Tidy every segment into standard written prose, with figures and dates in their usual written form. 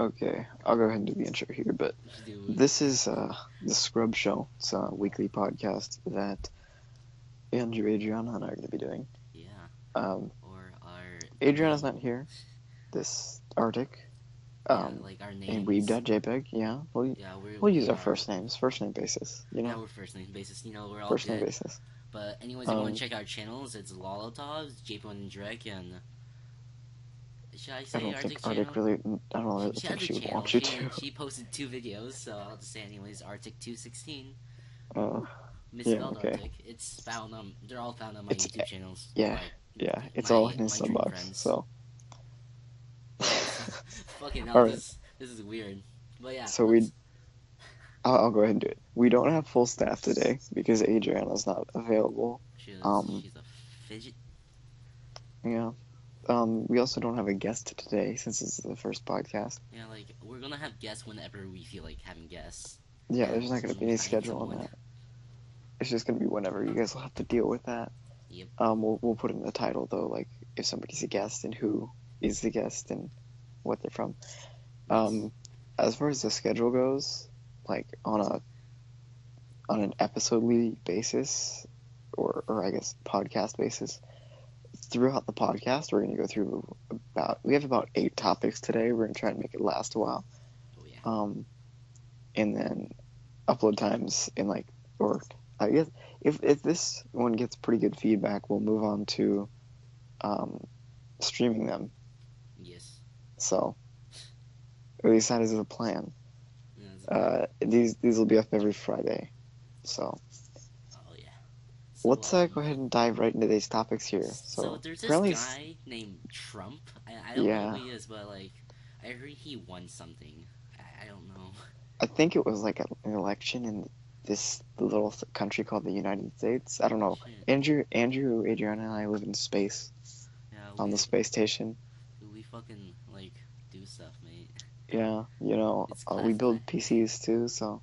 Okay, I'll go ahead and do the intro here, but Just do it. this is the Scrub Show. It's a weekly podcast that Andrew, Adriana, and I are going to be doing. Yeah. Um, Or our Adriana's name. not here this Arctic, Yeah, like our in names. weeb.jpg. Yeah, Yeah, we'll use we our are. first name basis. Yeah, we're first name basis. We're all First name good. basis. But anyways, if you want to Um, check our channels, it's Lolotovs, J1 and Drek, and should I I say don't think Arctic's Arctic channel? really. I don't really She think has a she would channel. want you She to. she posted 2 videos, so I'll just say anyways. Arctic216, Uh, yeah, misspelled okay. Arctic. It's found on. They're all found on my It's YouTube channels. yeah, Like yeah. It's all my in his my sub dream box. friends. So, Yeah. So fucking hell, all right. this is weird. But yeah, So we let's. I'll go ahead and do it. We don't have full staff today because Adriana's not available. Um, She's a fidget. yeah. We also don't have a guest today since it's the first podcast. Yeah, like we're gonna have guests whenever we feel like having guests, Yeah, and there's not going when to be we any find schedule on someone. that. It's just going to be whenever. You guys will have to deal with that. Yep. We'll put in the title though, like if somebody's a guest and who is the guest and what they're from. Yes. Um, as far as the schedule goes, like on an episodely basis, or I guess podcast basis, throughout the podcast, we're going to go through we have about 8 topics today. We're going to try and make it last a while. Oh yeah. Um, and then upload times in like, or I guess if this one gets pretty good feedback, we'll move on to um, streaming them. Yes. So at least that is the plan. Yeah, that's a plan. These will be up every Friday. So Oh yeah. So let's go ahead and dive right into these topics here. so So there's this apparently, guy named Trump. I don't know who yeah, he is, but like I heard he won something. I don't know. I think it was like an election in this little country called the United States. I don't know. Shit. Adriana, and I live in space Yeah, on the space station. we fucking like do stuff, mate. Yeah, It's we classified. build PCs too, so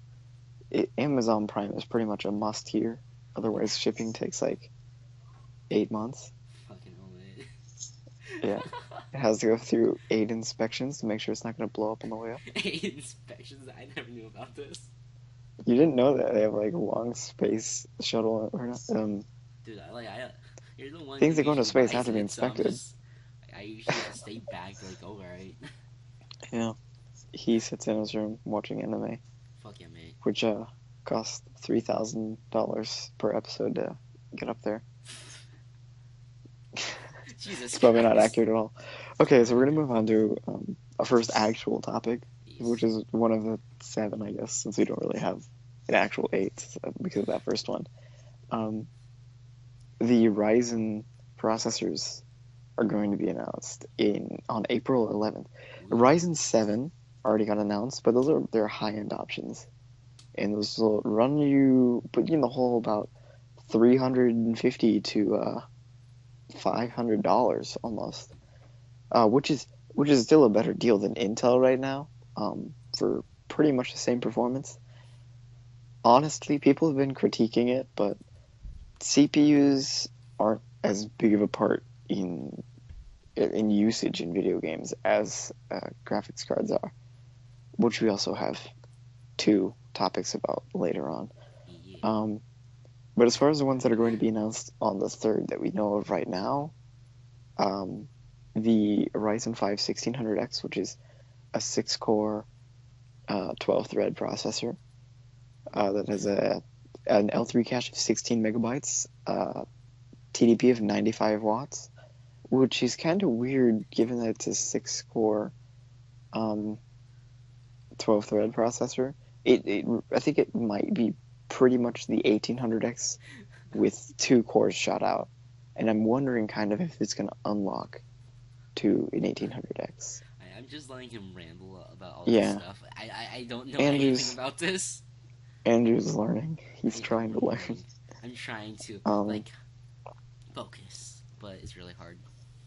Amazon Prime is pretty much a must here. Otherwise, shipping takes like 8 months. Fucking hell, mate. Yeah, it has to go through 8 inspections to make sure it's not going to blow up on the way up. 8 inspections. I never knew about this. You didn't know that they have like long space shuttle or not, Dude, you're the one who things that go into usually space have buys to be it, so inspected. I usually just stay back, like, oh, alright. Yeah, he sits in his room watching anime, Fuck yeah, mate. which costs $3,000 per episode to get up there. Jesus It's probably not Christ. accurate at all. Okay, so we're gonna move on to our first actual topic, which Yes. is one of the 7, I guess, since we don't really have an actual 8 because of that first one. Um, the Ryzen processors are going to be announced in on April 11th. Ooh. Ryzen 7 already got announced, but those are their high-end options, and those will put you in the hole about 350 to $500 almost, which is still a better deal than Intel right now, for pretty much the same performance. Honestly, people have been critiquing it, but CPUs aren't as big of a part in usage in video games as graphics cards are, which we also have 2 topics about later on. Yeah. Um, but as far as the ones that are going to be announced on the 3rd that we know of right now, um, the Ryzen 5 1600X, which is a 6-core, 12-thread processor that has an L3 cache of 16 megabytes, TDP of 95 watts, which is kind of weird given that it's a 6-core, um, 12-thread processor. I think it might be pretty much the 1800X with 2 cores shot out, and I'm wondering kind of if it's going to unlock to an 1800X. I'm just letting him ramble about all this Yeah, stuff. I don't know anything Andrew's about this. Andrew's learning. He's I'm trying to learn. learning. I'm trying to, Um, like, focus, but it's really hard.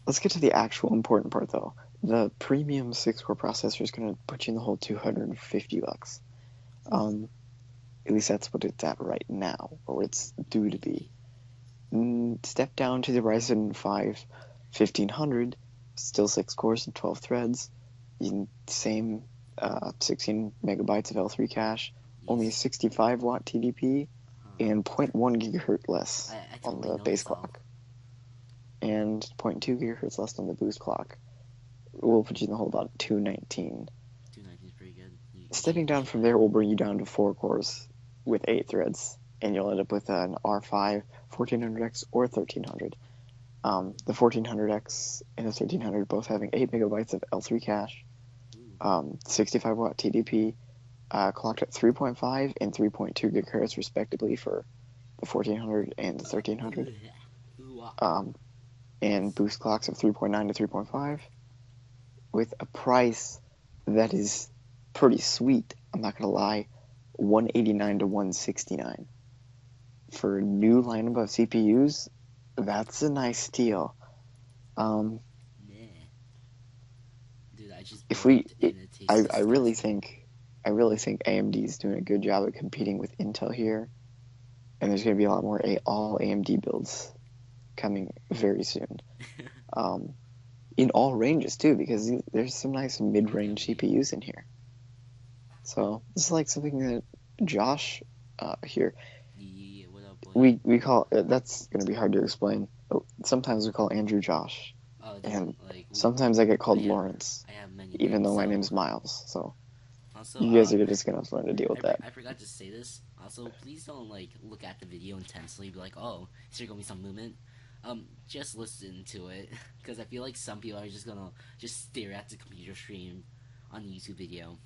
let's get to the actual important part though. The premium 6-core processor is going to put you in the whole $250. Um, at least that's what it's at right now, or what it's due to be. Step down to the Ryzen 5 1500, still 6 cores and 12 threads, same 16 megabytes of L3 cache, only a Yes. 65 watt TDP, and 0.1 gigahertz less I on totally the know base this all. clock, and 0.2 gigahertz less on the boost clock. We'll put you in the hole about 219. 219 is pretty good. Stepping down from there will bring you down to 4 cores with 8 threads, and you'll end up with an R5 1400X or 1300. The 1400X and the 1300 both having 8 megabytes of L3 cache, 65 watt TDP, clocked at 3.5 and 3.2 gigahertz respectively for the 1400 and the 1300, and boost clocks of 3.9 to 3.5, with a price that is pretty sweet. I'm not gonna lie, 189 to 169 for a new lineup of CPUs. That's a nice deal. Dude, I just If we, burped and it tastes I really disgusting. think AMD is doing a good job at competing with Intel here, and there's going to be a lot more all AMD builds coming very soon. In all ranges too, because there's some nice mid-range CPUs in here. So this is like something that Josh here, Yeah, what up, boy? we call that's going to be hard to explain. Sometimes we call Andrew Josh, Oh, dude, and like sometimes I get called I have- Lawrence, I have many even names, though my so- name's Miles. So Also, you guys are just going to have to learn to deal with that. I forgot to say this. Also, please don't like look at the video intensely. Be like, oh, is there gonna be some movement? Just listen to it, because I feel like some people are just gonna just stare at the computer screen on the YouTube video.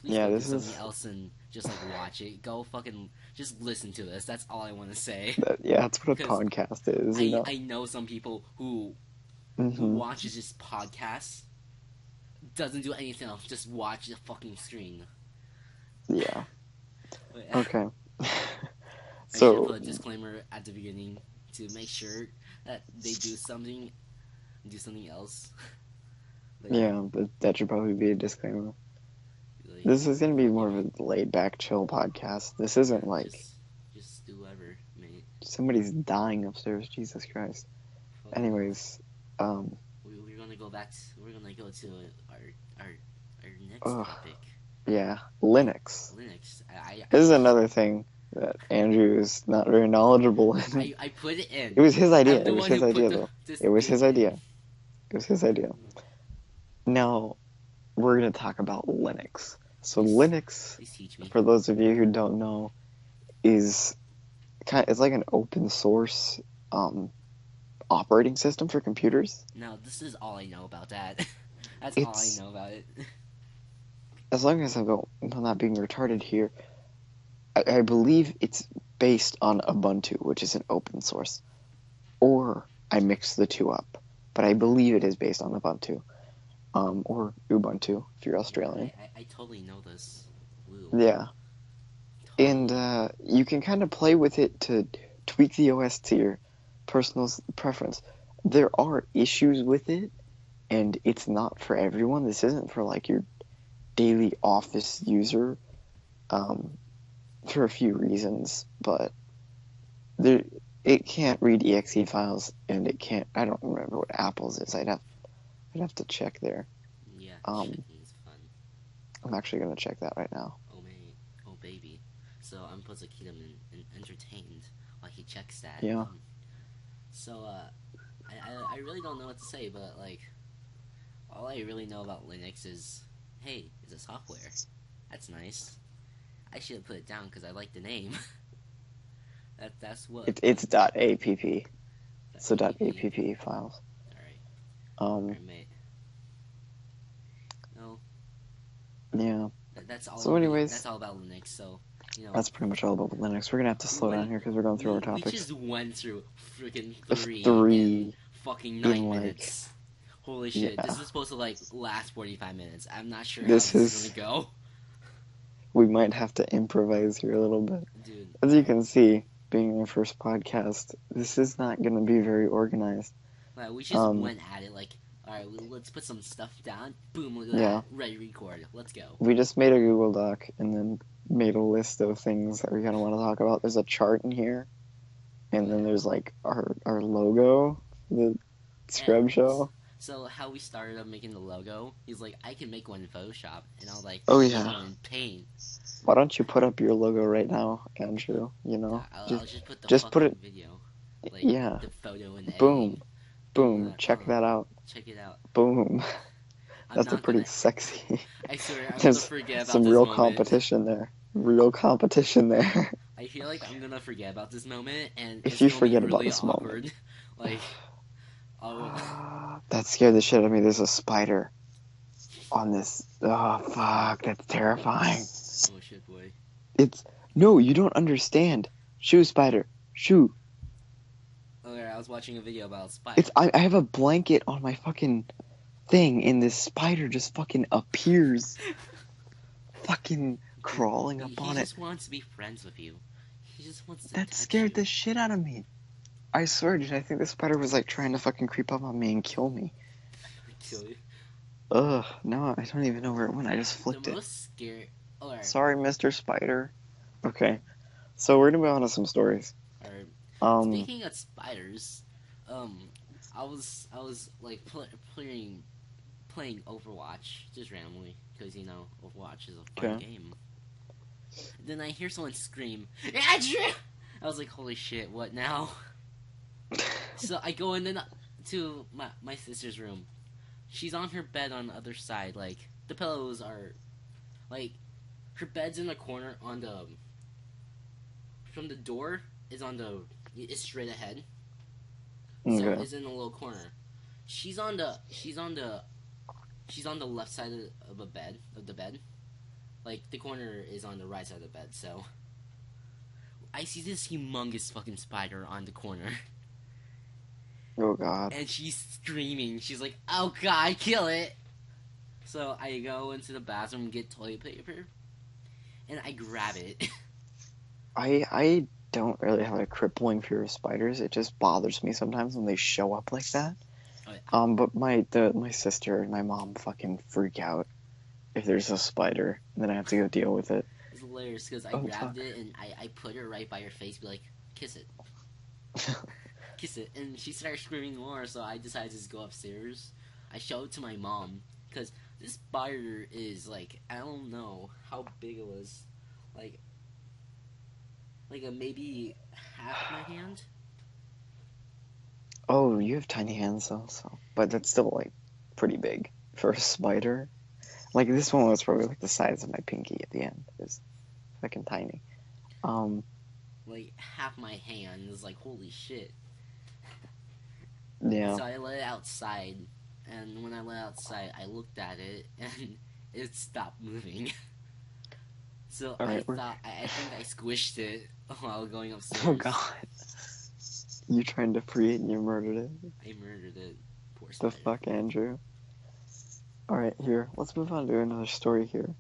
Please Yeah, go do this something is else and just like watch it. Go fucking just listen to this. That's all I want to say. yeah, that's what a 'Cause podcast is, you know. I know some people who Hmm. watches this podcast doesn't do anything else, just watch the fucking screen. Yeah. But, Okay. I should So put a disclaimer at the beginning to make sure that they do something else. But yeah, that should probably be a disclaimer. like, This is gonna be more of a laid back, chill podcast. This isn't like just do whatever, mate. somebody's dying upstairs. Jesus Christ. Fuck. Anyways, we're gonna go back. We're gonna go to our next Ugh. topic. yeah, Linux. Linux. This is another thing that Andrew is not very knowledgeable in. I put it in. It was his idea. I'm the It was one his who put idea, the- though. this It was his thing in. idea. It was his idea. Now, we're going to talk about Linux. So Linux, Please teach me. for those of you who don't know, is it's like an open source operating system for computers. No, this is all I know about that. That's It's- all I know about it. As long as I'm not being retarded here, I believe it's based on Ubuntu, which is an open source. Or I mixed the two up, but I believe it is based on Ubuntu. Or Ubuntu, if you're Australian. I totally know this. Woo. Yeah. And you can kind of play with it to tweak the OS to your personal preference. There are issues with it, and it's not for everyone. This isn't for like your daily office user, for a few reasons. But it can't read exe files, and it can't. I don't remember what Apple's is. I'd have to check there. Yeah, Um, checking is fun. I'm actually gonna check that right now. Oh man, oh baby. So I'm supposed to keep him entertained while he checks that. Yeah. So I really don't know what to say, but like, all I really know about Linux is, hey, it's a software. That's nice. I should have put it down because I like the name. That's what. It's .app. That's So APP. .app files. Alright, mate. No, Yeah, that's all. So anyways- that's all about Linux. So you know. that's pretty much all about Linux. We're gonna have to slow down here because we're going through our We topics. just went through freaking Three in fucking in, 9 like- minutes. Holy shit! Yeah. This was supposed to like last 45 minutes. I'm not sure This how this is- is gonna go, We might have to improvise here a little bit. dude. As you can see, being our first podcast, this is not gonna be very organized. Like, we just went at it like, all right, let's put some stuff down. Boom, look at Yeah. that. Ready, record. Let's go. We just made a Google Doc and then made a list of things that we kind of want to talk about. There's a chart in here, and then there's like our logo, the Scrub Show. So how we started up making the logo, he's like, I can make one in Photoshop, and I was like, Oh I can make yeah. one in Paint. Why don't you put up your logo right now, Andrew? I'll just put the Just put fucking it. video, like Yeah. the photo and the Boom. editing. Boom. Check that out. Check it out. Boom. I'm That's a not pretty gonna. sexy. I swear, I'm gonna There's forget about some this real moment. competition there. Real competition there. I feel like I'm gonna forget about this moment, and If it's you gonna be forget about really this moment. awkward. Like, oh, That scared the shit out of me. There's a spider on this. Oh, fuck. That's terrifying. oh shit, boy. It's. No, you don't understand. Shoo, spider. Shoo. Okay, I was watching a video about a spider. I have a blanket on my fucking thing, and this spider just fucking appears. Fucking crawling up He on it. just wants to be friends with you. He just wants to That touch scared you. the shit out of me. I swear, dude, I think the spider was like trying to fucking creep up on me and kill me. Kill you. Ugh, no, I don't even know where it went. I just flicked The it. most scary. Alright, Sorry, Mr. Spider. Okay, so we're gonna move on to some stories. alright. Um, Speaking of spiders, um, I was like playing Overwatch just randomly because Overwatch is a fun okay. game. Then I hear someone scream, Andrew! I was like, holy shit, what now? So I go in to my sister's room. She's on her bed on the other side. Like, the pillows are, like, her bed's in the corner on the, from the door is straight ahead. So Okay. it's in a little corner. She's on the left side of the bed. Like, the corner is on the right side of the bed, so I see this humongous fucking spider on the corner. Oh God. And she's screaming. She's like, oh God, kill it! So I go into the bathroom and get toilet paper, and I grab it. I don't really have a crippling fear of spiders. It just bothers me sometimes when they show up like that. But my sister and my mom fucking freak out if there's a spider, and then I have to go deal with it. It's hilarious because I Oh grabbed fuck. it and I put it right by her face, be like, kiss it. Kiss it. And she started screaming more, so I decided to just go upstairs. I showed it to my mom because this spider is like, I don't know how big it was. Like a maybe half my hand. Oh, you have tiny hands though, but that's still like pretty big for a spider. Like this one was probably like the size of my pinky at the end. It's fucking tiny. Um, Like half my hand is like, holy shit. yeah. So I let it outside, and when I let it outside, I looked at it, and it stopped moving. So All right. I think I squished it while going upstairs. Oh God. You trying to free it and you murdered it. I murdered it. Poor The spider. fuck, Andrew. All right, here. Let's move on to another story here.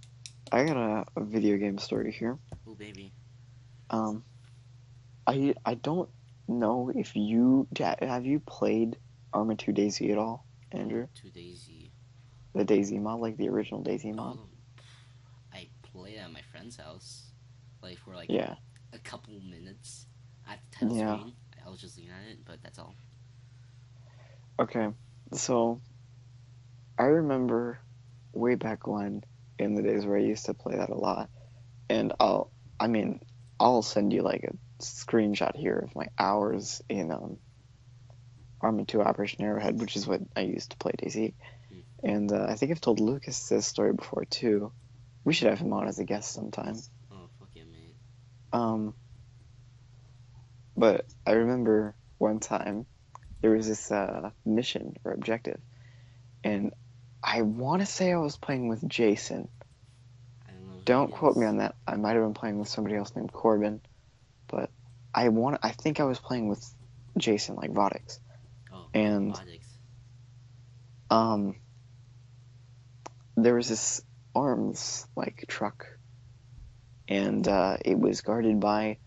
I got a video game story here. Oh baby. I don't know if have you played Arma 2 Daisy at all, Andrew? To Daisy. The Daisy mod, like the original Daisy mod. Oh, I played at my friend's house, like for like Yeah. a couple minutes at the title Yeah. screen. I was just looking at it, but that's all. Okay, so I remember way back when, in the days where I used to play that a lot, and I'll send you like a screenshot here of my hours in Arma 2 Operation Arrowhead, which is what I used to play Daisy. And I think I've told Lucas this story before too. We should have him on as a guest sometime. Oh fuck yeah, mate. But I remember one time there was this mission or objective, and I want to say I was playing with Jason. I don't know who Don't he quote me is. on that. I might have been playing with somebody else named Corbin, but I think I was playing with Jason, like Vodix. Oh, And robotics. there was this arms like truck, and it was guarded by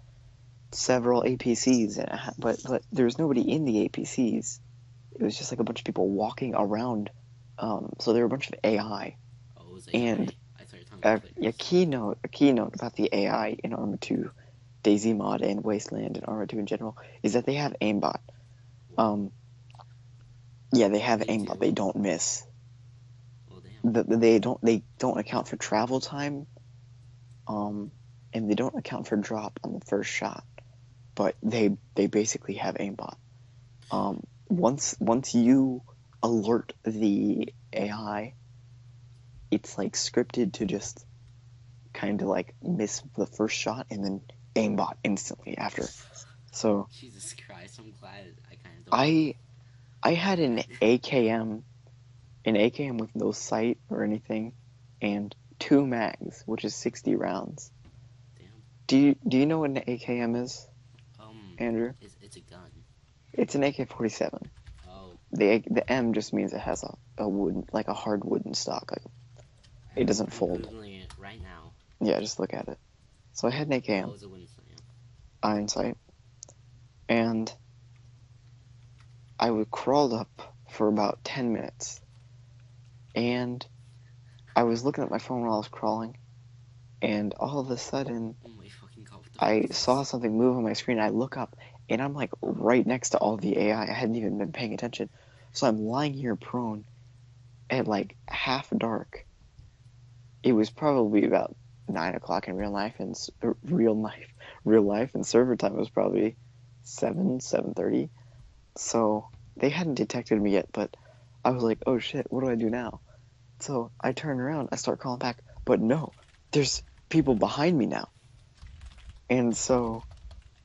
several APCs, but there was nobody in the APCs. It was just like a bunch of people walking around. So there were a bunch of AI. Oh, it was AI. And I thought you were talking about players. a keynote about the AI in Arma 2, Daisy mod, and Wasteland, and Arma 2 in general is that they have aimbot. Yeah, they have They aimbot. do? They don't miss. Well, damn. They don't account for travel time, um, and they don't account for drop on the first shot. But they basically have aimbot. Once you alert the AI, it's like scripted to just kind of like miss the first shot and then aimbot instantly after. So Jesus Christ, I'm glad I kind of don't have I I had that. an AKM with no sight or anything, and two mags, which is 60 rounds. Damn. Do you know what an AKM is, Andrew? It's a gun. It's an AK-47. Oh, The M just means it has a wooden, like a hard wooden stock. Like it doesn't I'm fold. googling it right now. Yeah, just look at it. So I had an Oh, AKM, it's a Winston. Yeah. iron sight, and I was crawled up for about 10 minutes, and I was looking at my phone while I was crawling, and all of a sudden Oh my fucking god! What the fuck I is saw this? something move on my screen. I look up, and I'm like right next to all the AI. I hadn't even been paying attention, so I'm lying here prone at like half dark. It was probably about 9 o'clock in real life, and real life, and server time was probably 7:30. So they hadn't detected me yet, but I was like, oh shit, what do I do now? So I turn around, I start calling back, but no, there's people behind me now. And so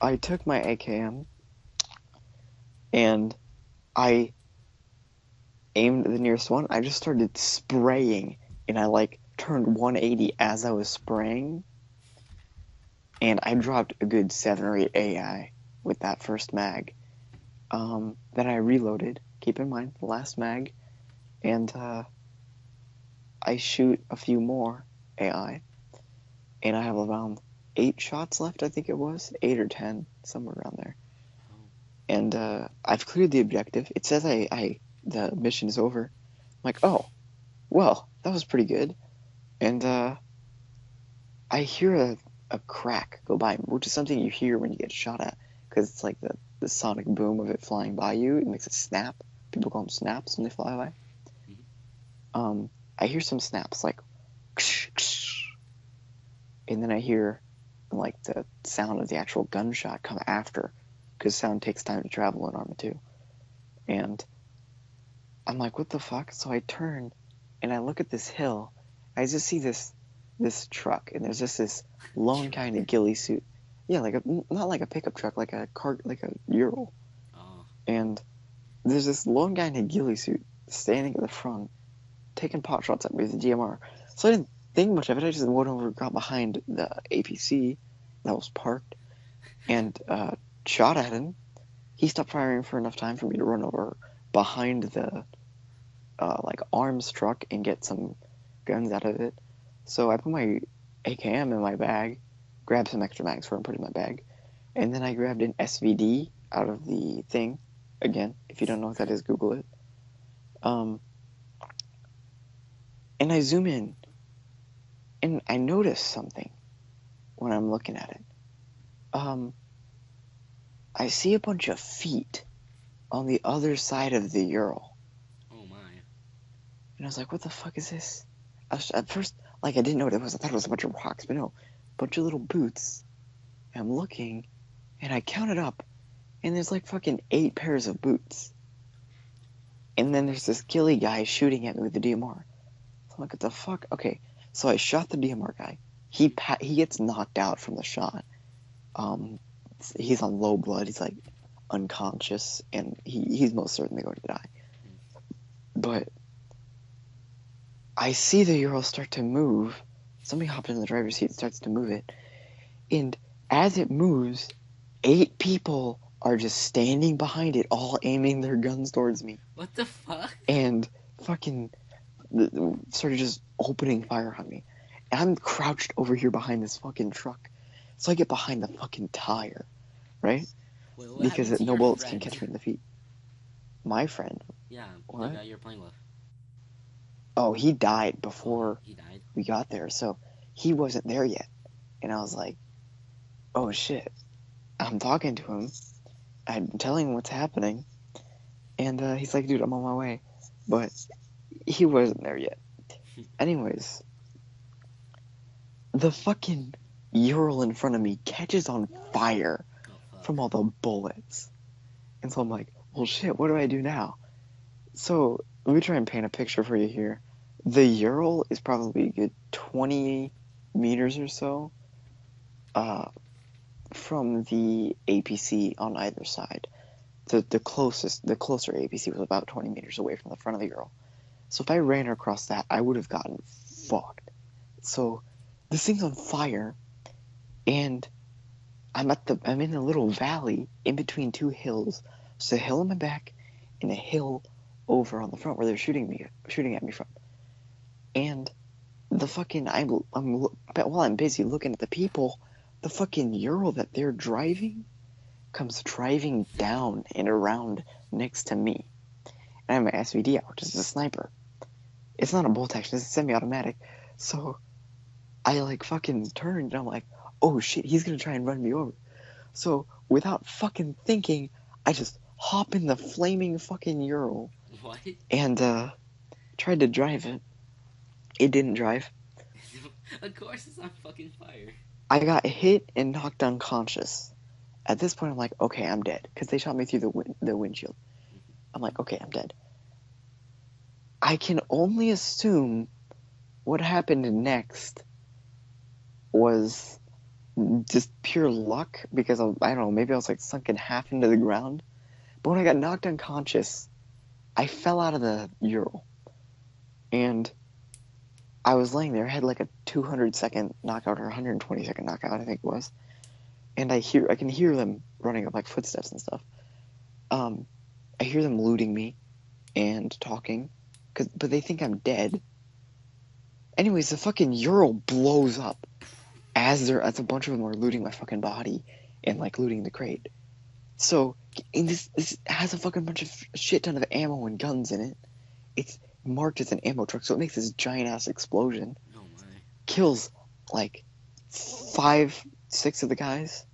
I took my AKM and I aimed at the nearest one. I just started spraying, and I like turned 180 as I was spraying, and I dropped a good 7 or 8 AI with that first mag. Then I reloaded. Keep in mind the last mag, and I shoot a few more AI, and I have around 8 shots left. I think it was 8 or 10, somewhere around there. Oh, And I've cleared the objective. It says the mission is over. I'm like, oh, well, that was pretty good. And I hear a crack go by, which is something you hear when you get shot at, because it's like the sonic boom of it flying by you. It makes a snap. People call them snaps when they fly by. mhm. I hear some snaps like, ksh, ksh, and then I hear like the sound of the actual gunshot come after, because sound takes time to travel in Arma 2. And I'm like, what the fuck? So I turn and I look at this hill. I just see this truck, and there's just this lone guy Truck. in a ghillie suit. Yeah, like not like a pickup truck, like a car, like a Ural. Oh, And there's this lone guy in a ghillie suit standing at the front, taking pot shots at me with the DMR. So I didn't think much of it. I just went over, got behind the APC that was parked, and shot at him. He stopped firing for enough time for me to run over behind the like arms truck and get some guns out of it. So I put my AKM in my bag, grabbed some extra mags for him, put it in my bag, and then I grabbed an SVD out of the thing. Again, if you don't know what that is, Google it. Um, and I zoom in, and I notice something when I'm looking at it. Um, I see a bunch of feet on the other side of the Ural, oh my. and I was like, "What the fuck is this?" At first, like I didn't know what it was. I thought it was a bunch of rocks, but no, a bunch of little boots. And I'm looking, and I counted up, and there's like fucking 8 pairs of boots. And then there's this ghillie guy shooting at me with the DMR. So I'm like, what the fuck? Okay, so I shot the DMR guy. He gets knocked out from the shot. Um, he's on low blood. He's like unconscious, and he's most certainly going to die. But I see the Ural start to move. Somebody hopped in the driver's seat and starts to move it. And as it moves, 8 people are just standing behind it, all aiming their guns towards me. What the fuck? And fucking started just opening fire on me. And I'm crouched over here behind this fucking truck. So I get behind the fucking tire, right? Wait, what happened Because to no your bullets can friend? catch me in the feet. My friend, Yeah, the what? guy you're playing with. Oh, he died Oh, before he died. we got there. So he wasn't there yet. And I was like, oh shit. I'm talking to him. I'm telling him what's happening. And he's like, dude, I'm on my way. But he wasn't there yet. Anyways, the fucking Ural in front of me catches on fire Oh fuck. from all the bullets. And so I'm like, well, shit, what do I do now? So let me try and paint a picture for you here. The Ural is probably a good 20 meters or so from the APC on either side. The closer APC was about 20 meters away from the front of the Ural. So if I ran across that, I would have gotten fucked. So this thing's on fire, and I'm in a little valley in between two hills. So a hill on my back and a hill over on the front where they're shooting at me from. And the fucking while I'm busy looking at the people, the fucking Ural that they're driving comes driving down and around next to me. And I have my SVD out, which is a sniper. It's not a bolt action, it's a semi-automatic. So I like fucking turned and I'm like, oh shit, he's gonna try and run me over. So without fucking thinking, I just hop in the flaming fucking Ural What? and tried to drive it. It didn't drive. Of course it's on fucking fire. I got hit and knocked unconscious. At this point, I'm like, okay, I'm dead because they shot me through the windshield. I'm like, okay, I'm dead. I can only assume what happened next was just pure luck because I don't know, maybe I was like sunken half into the ground. But when I got knocked unconscious, I fell out of the Ural and I was laying there. I had like a 200-second knockout or 120-second knockout, I think it was. And I can hear them running up like footsteps and stuff. I hear them looting me and talking, but they think I'm dead. Anyways, the fucking Ural blows up as a bunch of them are looting my fucking body and like looting the crate. So this has a fucking bunch of shit ton of ammo and guns in it. It's marked as an ammo truck, so it makes this giant ass explosion. Oh my. Kills like 5, 6 of the guys,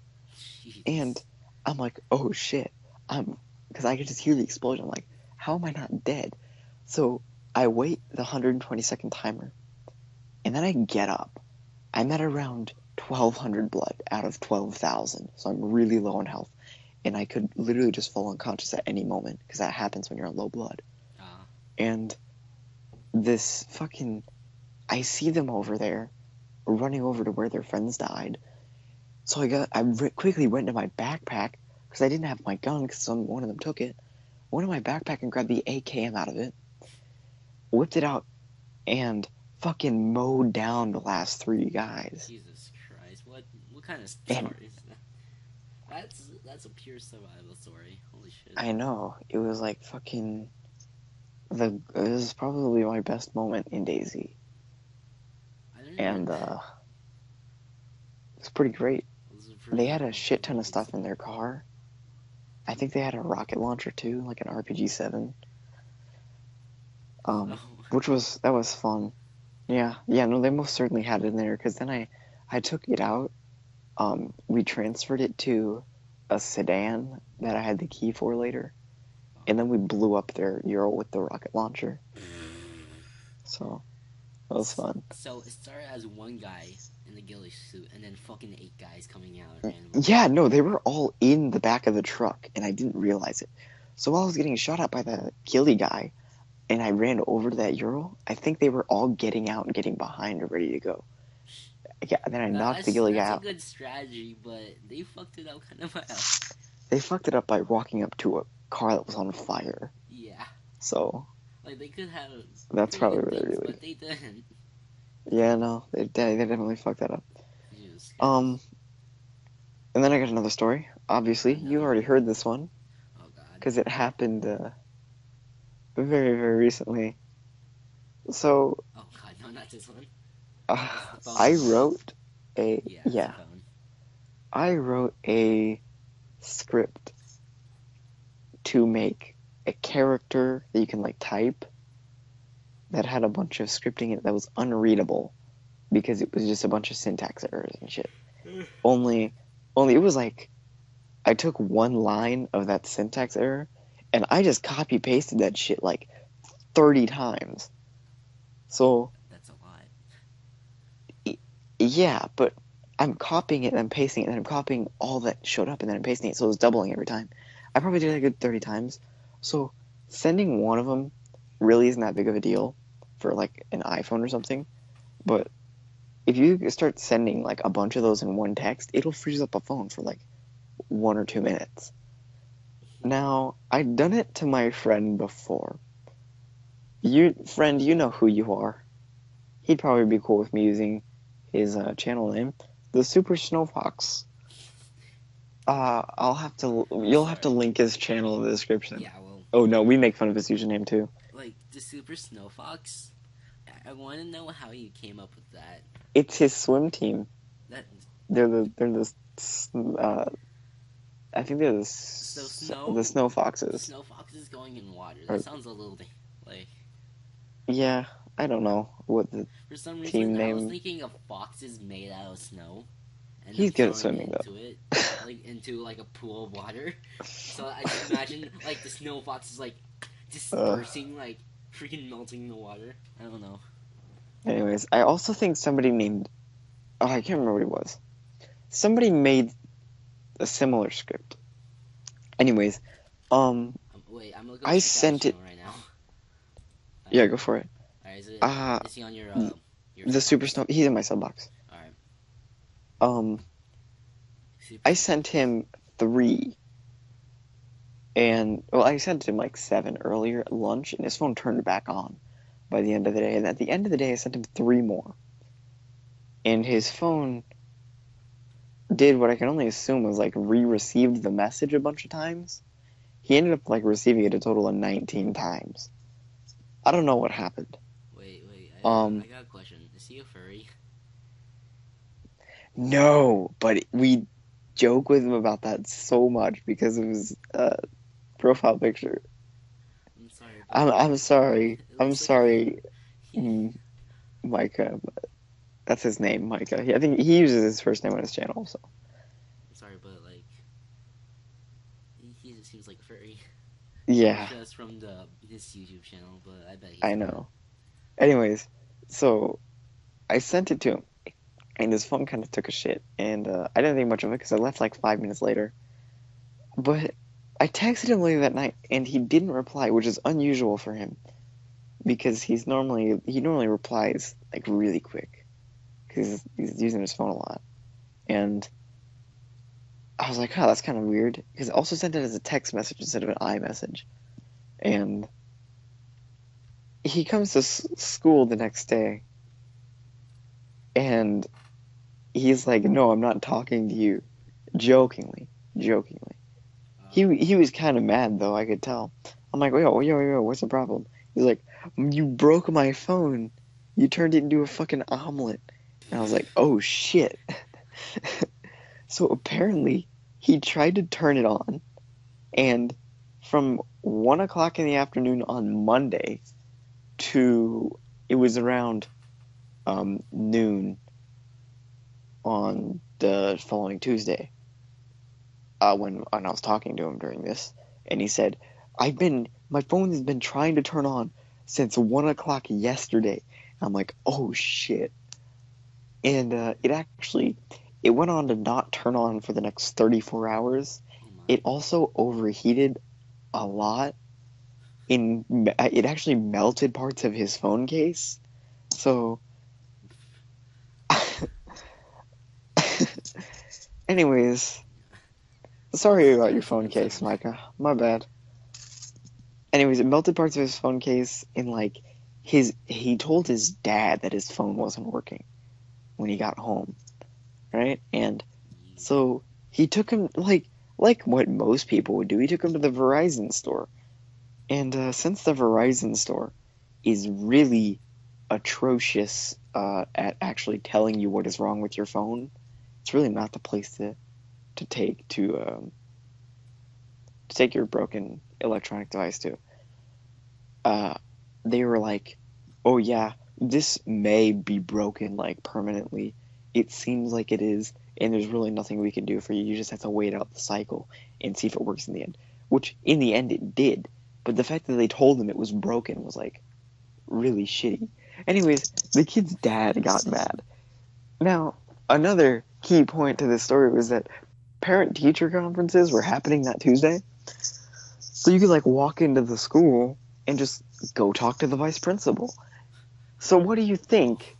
Jeez. and I'm like, oh shit, because I could just hear the explosion. I'm like, how am I not dead? So I wait the 120-second timer, and then I get up. I'm at around 1,200 blood out of 12,000, so I'm really low on health, and I could literally just fall unconscious at any moment because that happens when you're on low blood. And this fucking, I see them over there, running over to where their friends died. So I quickly went to my backpack because I didn't have my gun because one of them took it. Went to my backpack and grabbed the AKM out of it, whipped it out, and fucking mowed down the last 3 guys. Jesus Christ! What kind of And story is that? That's a pure survival story. Holy shit! I know it was like fucking. It was probably my best moment in DayZ, I didn't and even. it was pretty great. Those are They pretty had a shit ton of good stuff in their car. I think they had a rocket launcher too, like an RPG-7, Oh. which was fun. Yeah, no, they most certainly had it in there because then I took it out. We transferred it to a sedan that I had the key for later, and then we blew up their Ural with the rocket launcher. So that was fun. So it started as one guy in the ghillie suit, and then fucking 8 guys coming out randomly. Yeah, no, they were all in the back of the truck, and I didn't realize it. So while I was getting shot at by the ghillie guy, and I ran over to that Ural, I think they were all getting out and getting behind and ready to go. Yeah, and then I knocked the ghillie guy That's a out. good strategy, but they fucked it up kind of well. They fucked it up by walking up to a car that was on fire. Yeah, So like they could have. that's pretty probably good where they things, really. But they didn't. Yeah, no, they definitely fucked that up. Jesus Christ. And then I got another story. Obviously, you Another already one? heard this one Oh god. because it happened very, very recently. So Oh god, no, not this one. uh, It's the phone. I wrote a Yeah, it's yeah, the phone. I wrote a script to make a character that you can like type that had a bunch of scripting in it that was unreadable because it was just a bunch of syntax errors and shit. Only it was like I took one line of that syntax error and I just copy pasted that shit like 30 times. So That's a lot. yeah, but I'm copying it and I'm pasting it and I'm copying all that showed up and then I'm pasting it, so it's doubling every time. I probably did that a good 30 times. So sending one of them really isn't that big of a deal for like an iPhone or something. But if you start sending like a bunch of those in one text, it'll freeze up a phone for like 1 or 2 minutes. Now, I'd done it to my friend before. You know who you are. He'd probably be cool with me using his channel name, the Super Snow Fox. You'll have to Sorry. link his channel in the description. Yeah, well, Oh no, we make fun of his username too. like the Super Snow Fox. I want to know how you came up with that. It's his swim team. That They're the I think they're snow the Snow Foxes. snow foxes going in water. Or, That sounds a little like. yeah, I don't know what the For some team reason, I was name. thinking of foxes made out of snow, and He's then good at throwing swimming into it, like into like a pool of water. So I just imagine like the snow fox is like though. dispersing, like freaking melting in the water. I don't know. Anyways, I also think somebody named. Oh, I can't remember what it was. Somebody made a similar script. Anyways, Wait, I'm gonna go I check out his sent it. channel right now. Yeah, go for it. Alright, Uh, is he on your the sub Super box? Snow. He's in my sub box. Alright, Um, Super I Snow sent Fox. him 3, and well, I sent him like 7 earlier at lunch, and his phone turned back on by the end of the day. And at the end of the day, I sent him 3 more, and his phone did what I can only assume was like re-received the message a bunch of times. He ended up like receiving it a total of 19 times. I don't know what happened. Wait, Um, I got a question. Is he a furry? no, but we joke with him about that so much because of his profile picture. I'm sorry, but I'm sorry. it I'm looks like a. sorry, Micah. That's his name, Micah. I think he uses his first name on his channel. So I'm sorry, but like he just seems like a furry. yeah, Just from the his YouTube channel, but I bet he's I not. know. Anyways, so I sent it to him, and his phone kind of took a shit, and I didn't think much of it because I left like 5 minutes later. But I texted him later that night, and he didn't reply, which is unusual for him because he normally replies like really quick because he's using his phone a lot. And I was like, oh, that's kind of weird because I also sent it as a text message instead of an iMessage. And he comes to school the next day, and he's like, no, I'm not talking to you, jokingly. He was kind of mad though, I could tell. I'm like, yo, what's the problem? He's like, you broke my phone. You turned it into a fucking omelet. And I was like, oh shit. So apparently he tried to turn it on, and from 1 o'clock in the afternoon on Monday to it was around noon on the following Tuesday, when I was talking to him during this, and he said, my phone has been trying to turn on since 1 o'clock yesterday. I'm like, oh shit. And it went on to not turn on for the next 34 hours. Oh my. It also overheated a lot. It actually melted parts of his phone case. So, anyways, sorry That's about your kind of phone case, unsettling. Micah. My bad. Anyways, it melted parts of his phone case, and like he told his dad that his phone wasn't working when he got home, right? And so he took him like what most people would do. He took him to the Verizon store, and since the Verizon store is really atrocious at actually telling you what is wrong with your phone, it's really not the place to take your broken electronic device to. Uh, they were like, "Oh yeah, this may be broken like permanently. It seems like it is, and there's really nothing we can do for you. You just have to wait out the cycle and see if it works in the end." which in the end it did. But the fact that they told him it was broken was like really shitty. Anyways, the kid's dad got mad. Now, another key point to this story was that parent-teacher conferences were happening that Tuesday. So you could like walk into the school and just go talk to the vice principal. So what do you think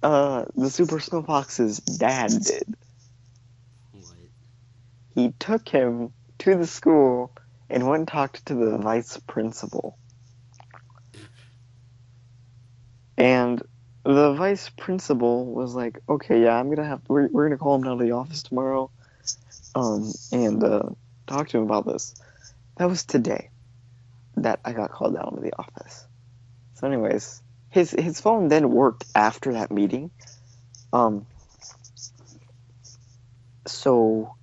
the Super Snow Fox's dad did? What? He took him to the school and went and talked to the vice principal. And the vice principal was like, okay, yeah, we're gonna call him down to the office tomorrow, and talk to him about this. That was today that I got called down to the office. So anyways, his phone then worked after that meeting. So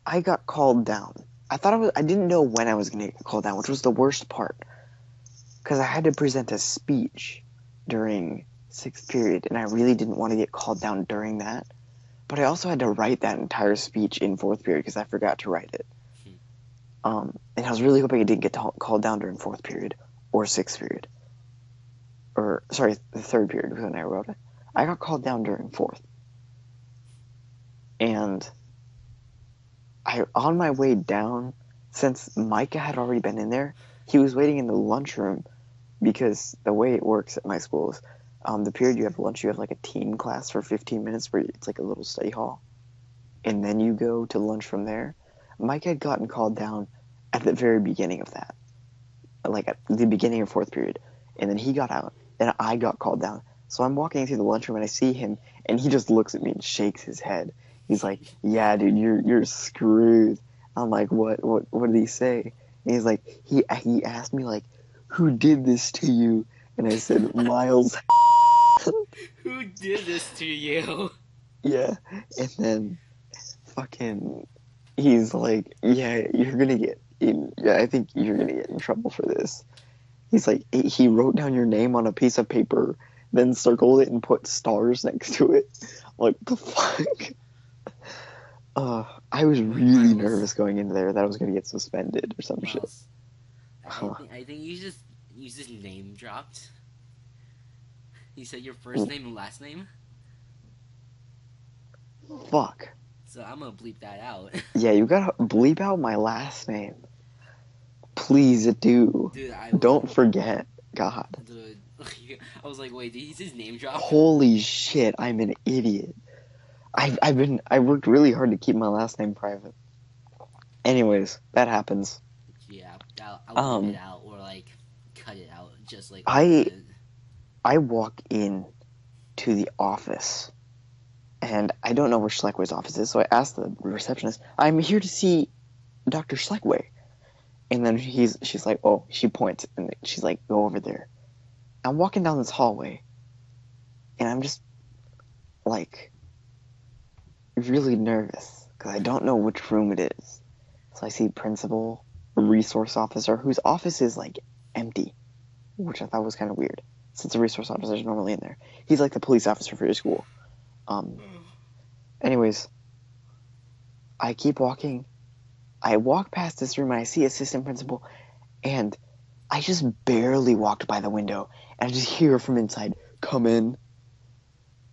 I got called down. I didn't know when I was gonna get called down, which was the worst part. Because I had to present a speech during 6th period, and I really didn't want to get called down during that. But I also had to write that entire speech in 4th period because I forgot to write it. And I was really hoping I didn't get called down during 4th period or 6th period. Or, sorry, the 3rd period was when I wrote it. I got called down during 4th. And on my way down, since Micah had already been in there, he was waiting in the lunchroom because the way it works at my school is the period you have lunch, you have like a team class for 15 minutes where it's like a little study hall. And then you go to lunch from there. Mike had gotten called down at the very beginning of that, like at the beginning of 4th period. And then he got out, and I got called down. So I'm walking through the lunchroom, and I see him, and he just looks at me and shakes his head. He's like, yeah, dude, you're screwed. I'm like, what did he say? And he's like, he asked me, like, who did this to you? And I said, Miles. Who did this to you? Yeah. And then fucking he's like, yeah, you're gonna get in. Yeah, I think you're gonna get in trouble for this. He's like, he wrote down your name on a piece of paper, then circled it and put stars next to it. Like, the fuck? I was really nervous going into there that I was gonna get suspended or some shit. Miles, I think you just name dropped. You said your first name and last name. Fuck. So I'm gonna bleep that out. Yeah, you gotta bleep out my last name. Please do. Dude, Don't forget. God. Dude, I was like, wait, did he just name drop? Holy shit, I'm an idiot. I worked really hard to keep my last name private. Anyways, that happens. Yeah, I'll leave it out or like cut it out, just like I walk in to the office, and I don't know where Schleckway's office is, so I asked the receptionist, I'm here to see Dr. Schleckway. And then she's like, oh, she points, and she's like, go over there. I'm walking down this hallway, and I'm just, like, really nervous, because I don't know which room it is. So I see principal, a resource officer, whose office is, like, empty, which I thought was kind of weird, since the resource officer is normally in there. He's like the police officer for your school. Anyways, I keep walking. I walk past this room, and I see assistant principal, and I just barely walked by the window, and I just hear from inside, come in.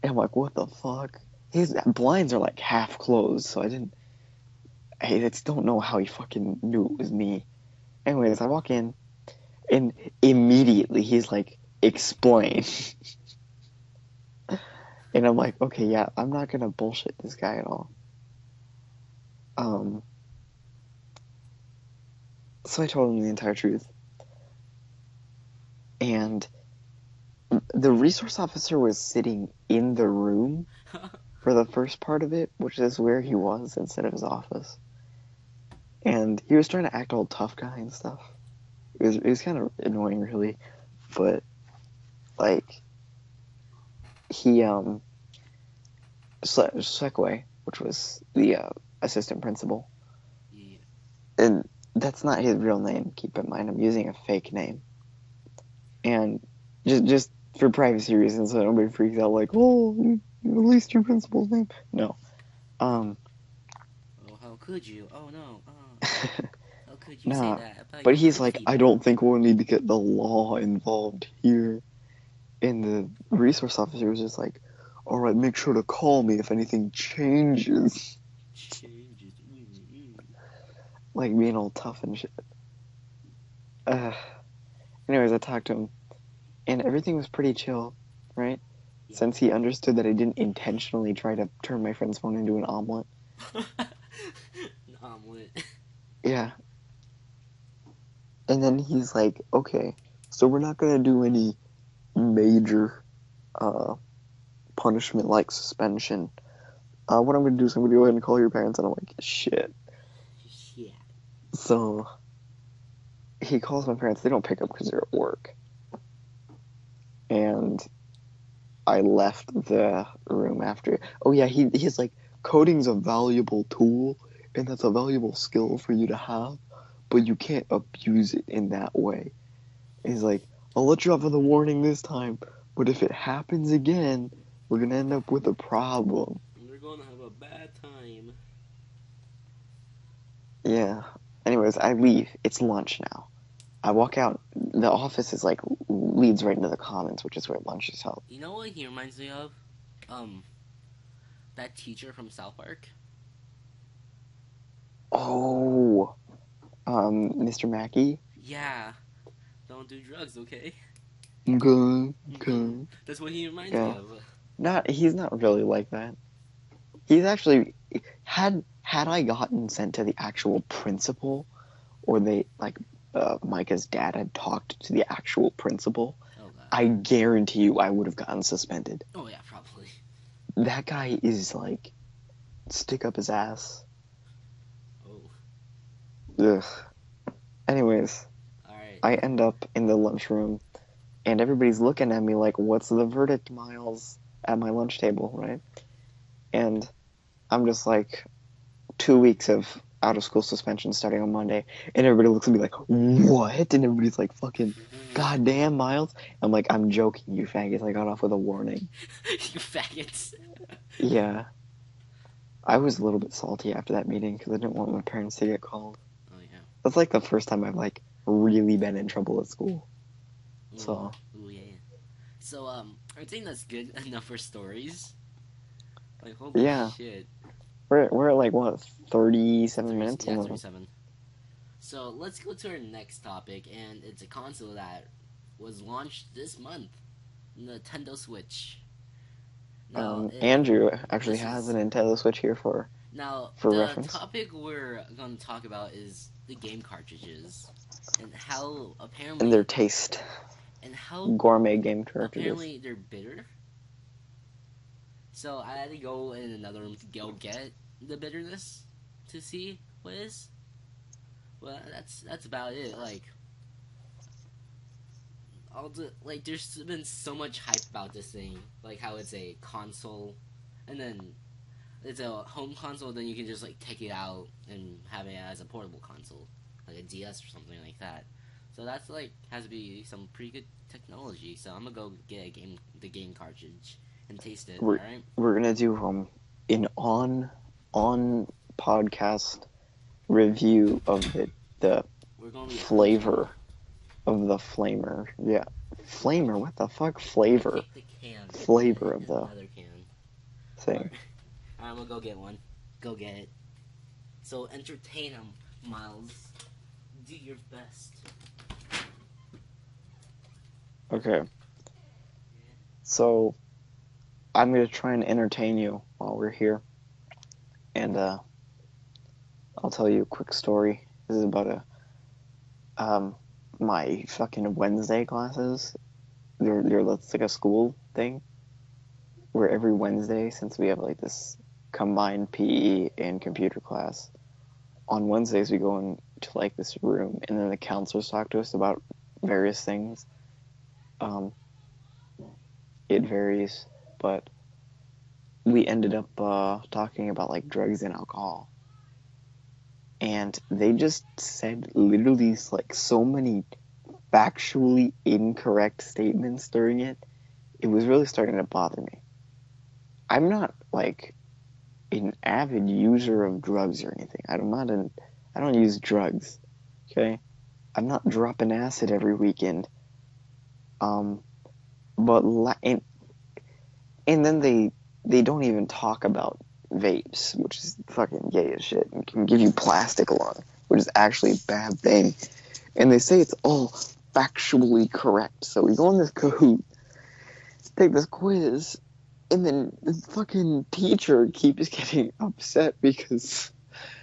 And I'm like, what the fuck? His blinds are like half closed, so I just don't know how he fucking knew it was me. Anyways, I walk in, and immediately he's like, explain. And I'm like, okay, yeah, I'm not gonna bullshit this guy at all. So I told him the entire truth. And the resource officer was sitting in the room for the first part of it, which is where he was instead of his office. And he was trying to act all tough guy and stuff. It was kind of annoying, really. But, like, he, Sekway, which was the assistant principal. Yeah. And that's not his real name, keep in mind. I'm using a fake name. And just for privacy reasons, so nobody freaks out like, oh, you released your principal's name. No. Oh, how could you? Oh no. How could you say Nah, that about but your he's like, I principal? don't think we'll need to get the law involved here. And the resource officer was just like, all right, make sure to call me if anything changes. Changes. Like being all tough and shit. Uh, anyways, I talked to him, and everything was pretty chill, right? Yeah. Since he understood that I didn't intentionally try to turn my friend's phone into an omelet. An omelet. Yeah. And then he's like, okay, so we're not gonna do any major uh, punishment like suspension. What I'm gonna do is I'm gonna go ahead and call your parents, and I'm like, shit. Yeah. So he calls my parents. They don't pick up because they're at work, and I left the room after. Oh yeah, he's like, coding's a valuable tool, and that's a valuable skill for you to have, but you can't abuse it in that way. He's like, I'll let you off with a warning this time, but if it happens again, we're gonna end up with a problem. We're gonna have a bad time. Yeah. Anyways, I leave. It's lunch now. I walk out. The office is like leads right into the commons, which is where lunch is held. You know what he reminds me of? Um, that teacher from South Park. Oh, Mr. Mackey. Yeah. Don't do drugs, okay? Okay, okay. That's what he reminds me Yeah. of. He's not really like that. He's actually had I gotten sent to the actual principal, or they like Micah's dad had talked to the actual principal, Oh god. I guarantee you I would have gotten suspended. Oh yeah, probably. That guy is like stick up his ass. Oh. Ugh. Anyways, Alright. I end up in the lunchroom, and everybody's looking at me like, "What's the verdict, Miles?" At my lunch table, right? And I'm just like, 2 weeks of out of school suspension starting on Monday, and everybody looks at me like, "What?" And everybody's like, "Fucking goddamn, Miles." I'm like, "I'm joking, you faggots. I got off with a warning." You faggots. Yeah, I was a little bit salty after that meeting because I didn't want my parents to get called. Oh yeah. That's like the first time I've like really been in trouble at school. Ooh. So Ooh yeah. So I think that's good enough for stories. Like holy yeah, shit. we're at like what, 37 30, minutes? yeah, Something like 37. So let's go to our next topic, and it's a console that was launched this month, Nintendo Switch. Now, Andrew actually this has a is Nintendo Switch here for now the reference, topic we're going to talk about is the game cartridges and how and their taste, and how gourmet game cartridges. apparently they're bitter. So I had to go in another room to go get the bitterness to see what it is. Well, that's about it. Like all the like, there's been so much hype about this thing, like how it's a console, and then it's a home console. Then you can just like take it out and have it as a portable console, like a DS or something like that. So that's like has to be some pretty good technology. So I'm gonna go get the game cartridge, and taste it. All We're right. we're gonna do an on podcast review of the We're gonna be official. flavor of the flamer. Yeah, flamer. What the fuck? Flavor. Kick the can. Flavor of In the another can. All thing. right. I'm gonna go get one. Go get it. So entertain them, Miles. Do your best. Okay. So I'm gonna try and entertain you while we're here, and I'll tell you a quick story. This is about my fucking Wednesday classes. That's like a school thing where every Wednesday, since we have like this combined PE and computer class, on Wednesdays we go into like this room, and then the counselors talk to us about various things. Um, it varies, but we ended up talking about like drugs and alcohol, and they just said literally like so many factually incorrect statements during it. It was really starting to bother me. I'm not like an avid user of drugs or anything. I'm not I don't use drugs. Okay, I'm not dropping acid every weekend. Um, but and then they don't even talk about vapes, which is fucking gay as shit, and can give you plastic lung, which is actually a bad thing. And they say it's all factually correct. So we go on this Kahoot, take this quiz, and then the fucking teacher keeps getting upset because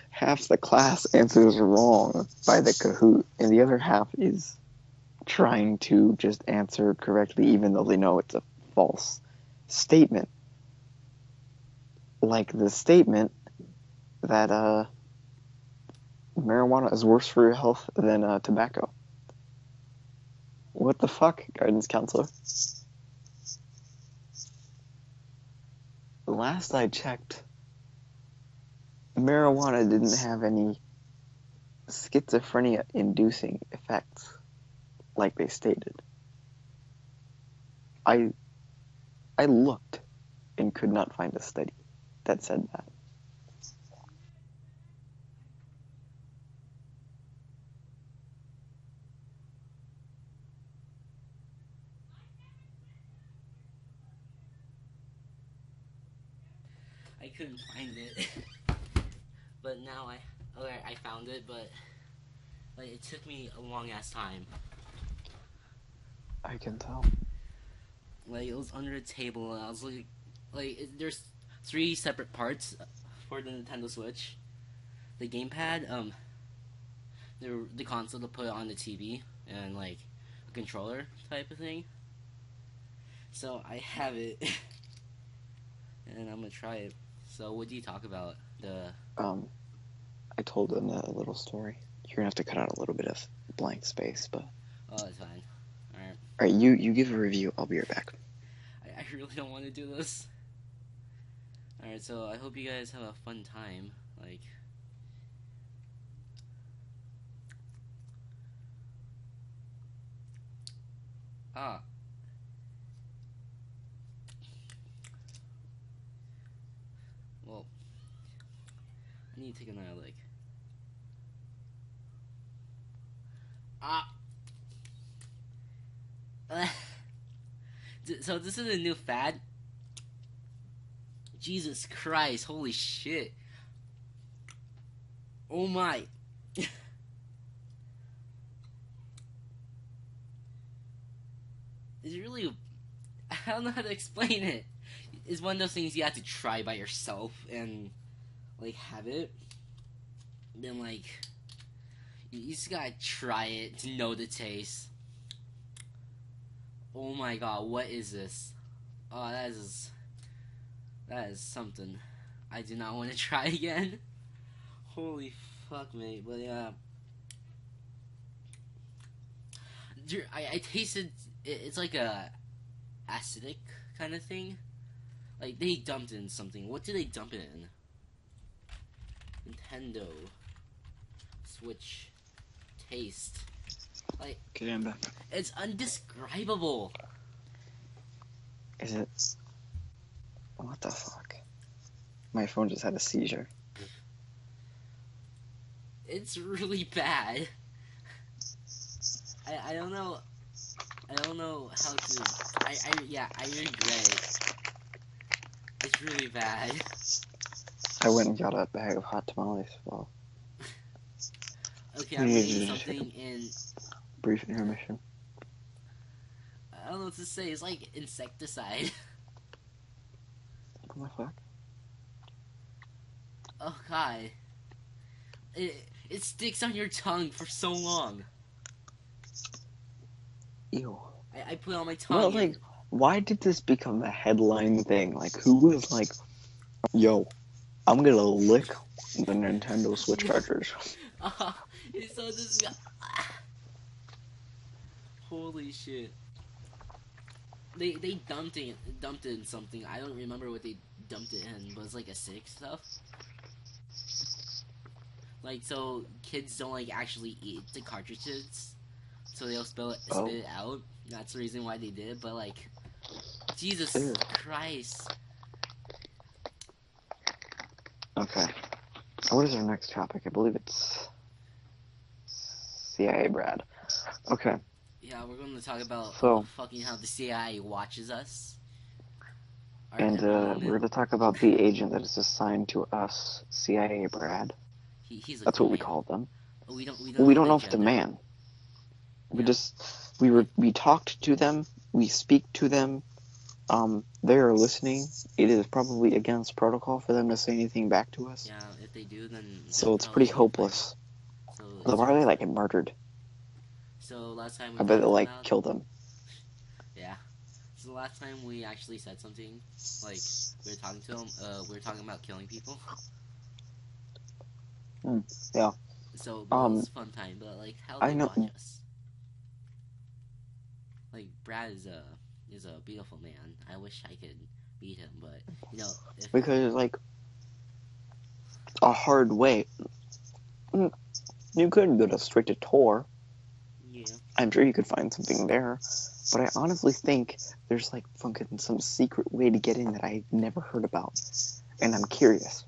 half the class answers wrong by the Kahoot, and the other half is trying to just answer correctly, even though they know it's a false statement. Like the statement that marijuana is worse for your health than tobacco. What the fuck, guidance counselor? Last I checked, marijuana didn't have any schizophrenia-inducing effects, like they stated. I looked and could not find a study that said that. I couldn't find it, but now I found it, but like it took me a long ass time. I can tell. Like it was under a table, and I was there's three separate parts for the Nintendo Switch: the gamepad, the console to put on the TV, and like a controller type of thing. So I have it, and I'm gonna try it. So what do you talk about? I told them a little story. You're gonna have to cut out a little bit of blank space, but Oh, it's fine. All right. all right, you give a review. I'll be right back. I really don't want to do this. All right. So I hope you guys have a fun time. Like. Ah. Well, I need to take another lick. Ah. So this is a new fad. Jesus Christ! Holy shit! Oh my! It's really. I don't know how to explain it. It's one of those things you have to try by yourself and like have it. Then like you just gotta try it to know the taste. Oh my god, what is this? Oh, that is something. I do not want to try again. Holy fuck, mate! But yeah, I tasted. It's like a acidic kind of thing. Like they dumped in something. What did they dump it in? Nintendo Switch taste. Like Okay, I'm back. it's undescribable. Is it? What the fuck? My phone just had a seizure. It's really bad. I don't know. I don't know how to. I regret it. It's really bad. I went and got a bag of hot tamales. Well, Okay, I'm reading something in. brief intermission. I don't know what to say. It's like insecticide. What the fuck? Oh god. It sticks on your tongue for so long. Ew. I put it on my tongue. Well, like, why did this become a headline thing? Like, who was like, yo, I'm gonna lick the Nintendo Switch cartridge? It's so disgusting. Holy shit. They dumped it in something. I don't remember what they dumped it in, but it's like acidic stuff. Like so kids don't like actually eat the cartridges, so they'll spit it out. That's the reason why they did it. But like, Jesus Christ. Okay. What is our next topic? I believe it's CIA Brad. Okay, Yeah, we're going to talk about so fucking how the CIA watches us. Our and every we're moment. gonna talk about the agent that is assigned to us, CIA Brad. He's a That's cool what we man. call them. We don't We know don't their know if the gender. man. Yeah. We talked to them. We speak to them. They are listening. It is probably against protocol for them to say anything back to us. Yeah, if they do, then they'll So it's pretty probably get fired. hopeless. So They'll it's probably just like get murdered. so last time we I bet they'll talked like about kill them. yeah. So the last time we actually said something like we were talking to them, we were talking about killing people. Yeah. So but it Um, was a fun time. But like how I they know watch us. Like Brad is a beautiful man. I wish I could meet him, but you know if because like a hard way. You could go to Stricta Tour. yeah. I'm sure you could find something there. But I honestly think there's like fucking some secret way to get in that I've never heard about. And I'm curious.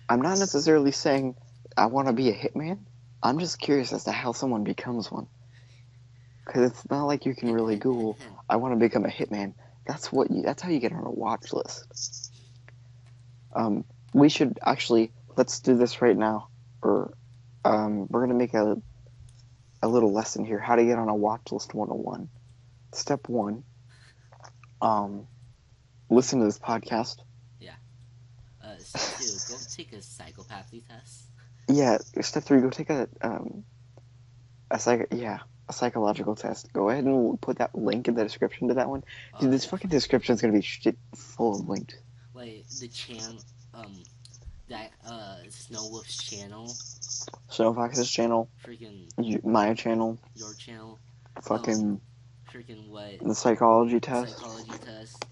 I'm not necessarily saying I want to be a hitman. I'm just curious as to how someone becomes one. Because it's not like you can Hen really hen hen Google, hen. I want to become a hitman. That's how you get on a watch list. We should actually, let's do this right now. Or, we're going to make a little lesson here. How to get on a watch list 101. Step one, um, listen to this podcast. Yeah. Step two, go take a psychopathy test. Yeah, step three, go take a psychological test. Go ahead and put that link in the description to that one. Dude, this Yeah, fucking description is gonna be shit full of links. like the that Snow Wolf's channel, Snowfox's channel, freaking my channel, your channel, fucking freaking what the psychology test, psychology test,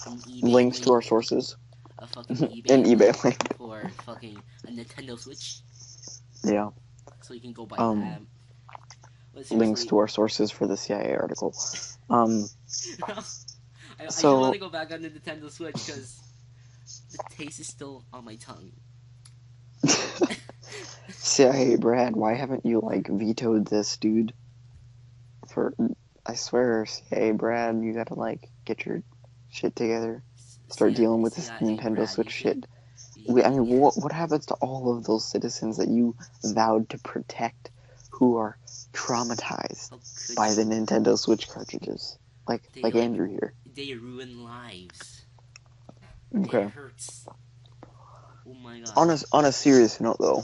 an eBay links to link, our sources, a fucking and eBay link eBay link. for fucking a Nintendo Switch, Yeah, so you can go buy um, that. But links seriously, to our sources for the CIA article. I just want So to go back on the Nintendo Switch because the taste is still on my tongue. CIA Brad, why haven't you like vetoed this, dude? I swear, CIA Brad, you gotta like get your shit together. Start dealing with this CIA Nintendo Brad, Switch you should. shit. I mean, what happens to all of those citizens that you vowed to protect who are traumatized How could by the you? Nintendo Switch cartridges? Like Andrew here. They ruin lives. It Okay. hurts. Oh my god. On a serious note, though,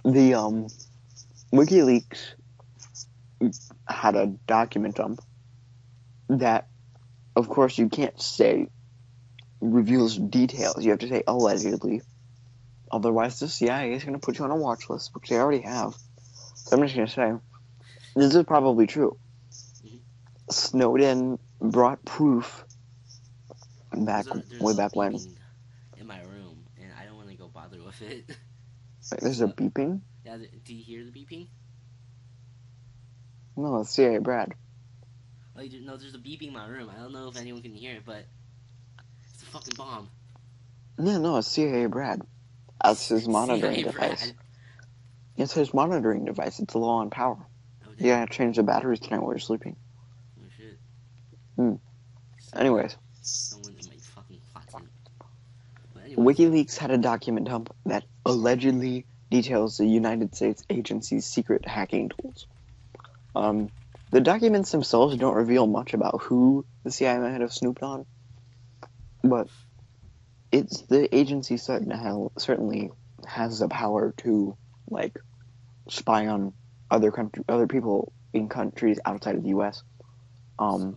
the WikiLeaks had a document dump that, of course, you can't say reveals details. You have to say allegedly. Otherwise, the CIA is going to put you on a watch list, which they already have. So I'm just going to say, this is probably true. Mhm. Snowden brought proof There's way a back when. beeping in my room, and I don't want to go bother with it. Wait, there's a So, beeping? yeah, do you hear the beeping? No, it's CIA Brad. Like, no, there's a beeping in my room. I don't know if anyone can hear it, but it's a fucking bomb. Yeah, no, it's CIA Brad. That's his monitoring CIA device. Brad. It's his monitoring device. It's low on power. Oh, You damn. gotta change the batteries tonight while you're sleeping. Oh, shit. Hmm. Anyways, Someone in my fucking closet. But anyways. WikiLeaks had a document dump that allegedly details the United States agency's secret hacking tools. The documents themselves don't reveal much about who the CIA might have snooped on, but it's the agency certainly has the power to like spy on other people in countries outside of the U.S. So,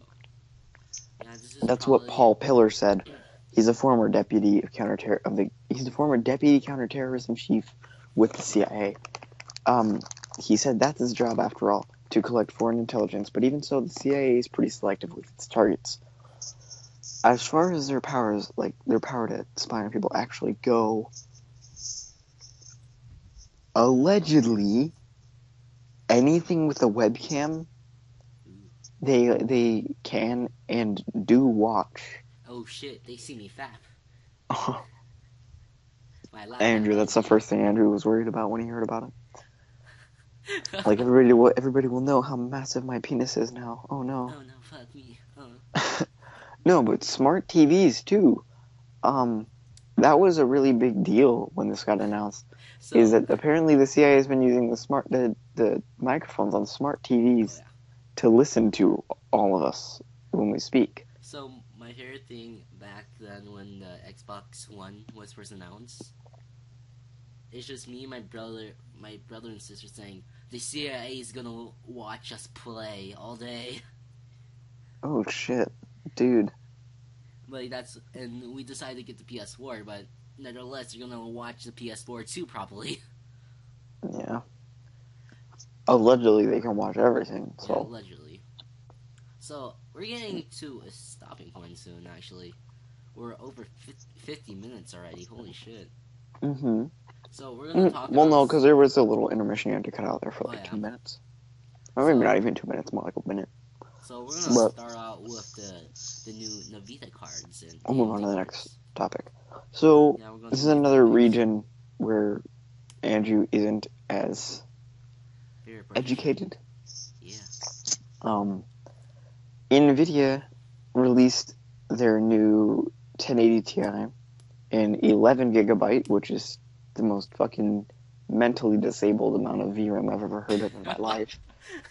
yeah, this is That's what probably. Paul Pillar said. He's a former deputy of he's the former deputy counterterrorism chief with the CIA. He said that's his job after all, to collect foreign intelligence, but even so, the CIA is pretty selective with its targets. As far as their powers, like their power to spy on people, actually go, allegedly, anything with a webcam, they can and do watch. Oh shit, they see me fap. My lap Andrew, app that's the IG. first thing Andrew was worried about when he heard about it. Like everybody will know how massive my penis is now. Oh no. Oh no, fuck me. No, but smart TVs too. Um, that was a really big deal when this got announced. Is So, that apparently the CIA has been using the microphones on smart oh TVs yeah. to listen to all of us when we speak. So my favorite thing back then when the Xbox One was first announced, it's just me, my brother and sister saying the CIA is gonna watch us play all day. Oh shit, dude. Like and we decided to get the PS4, but nevertheless, you're gonna watch the PS4 too, probably. Yeah. Allegedly, they can watch everything. Yeah, So. allegedly. So we're getting to a stopping point soon. Actually, we're over 50 minutes already. Holy shit! Mm-hmm. So we're gonna talk Well, about. no, because there was a little intermission you had to cut out there for Oh like yeah. 2 minutes. Or maybe So not even 2 minutes, more like a minute. so we're gonna But start out with the new Navita cards and we'll move on to AMD the next cards. topic. So Yeah, we're going this to is new another topics. region where Andrew isn't as Very proficient. educated. Yeah. Um, NVIDIA released their new 1080 Ti in 11 gigabyte, which is the most fucking mentally disabled amount of VRAM I've ever heard of in my life.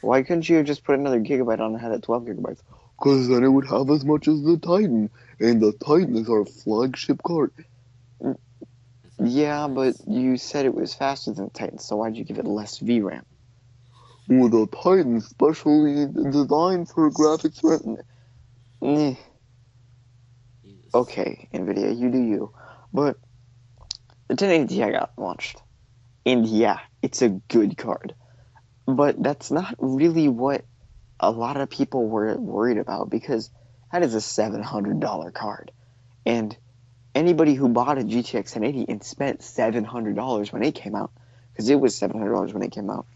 Why couldn't you have just put another gigabyte on and had it 12 gigabytes? Because then it would have as much as the Titan, and the Titan is our flagship card. That's not how Yeah, it but works. you said it was faster than the Titan, so why'd you give it less VRAM? Well, the Titan's specially designed for graphics. Jesus. Okay, NVIDIA, you do you. But the 1080 Ti got launched. And yeah, it's a good card. But that's not really what a lot of people were worried about because that is a $700 card. And anybody who bought a GTX 1080 and spent $700 when it came out, because it was $700 when it came out,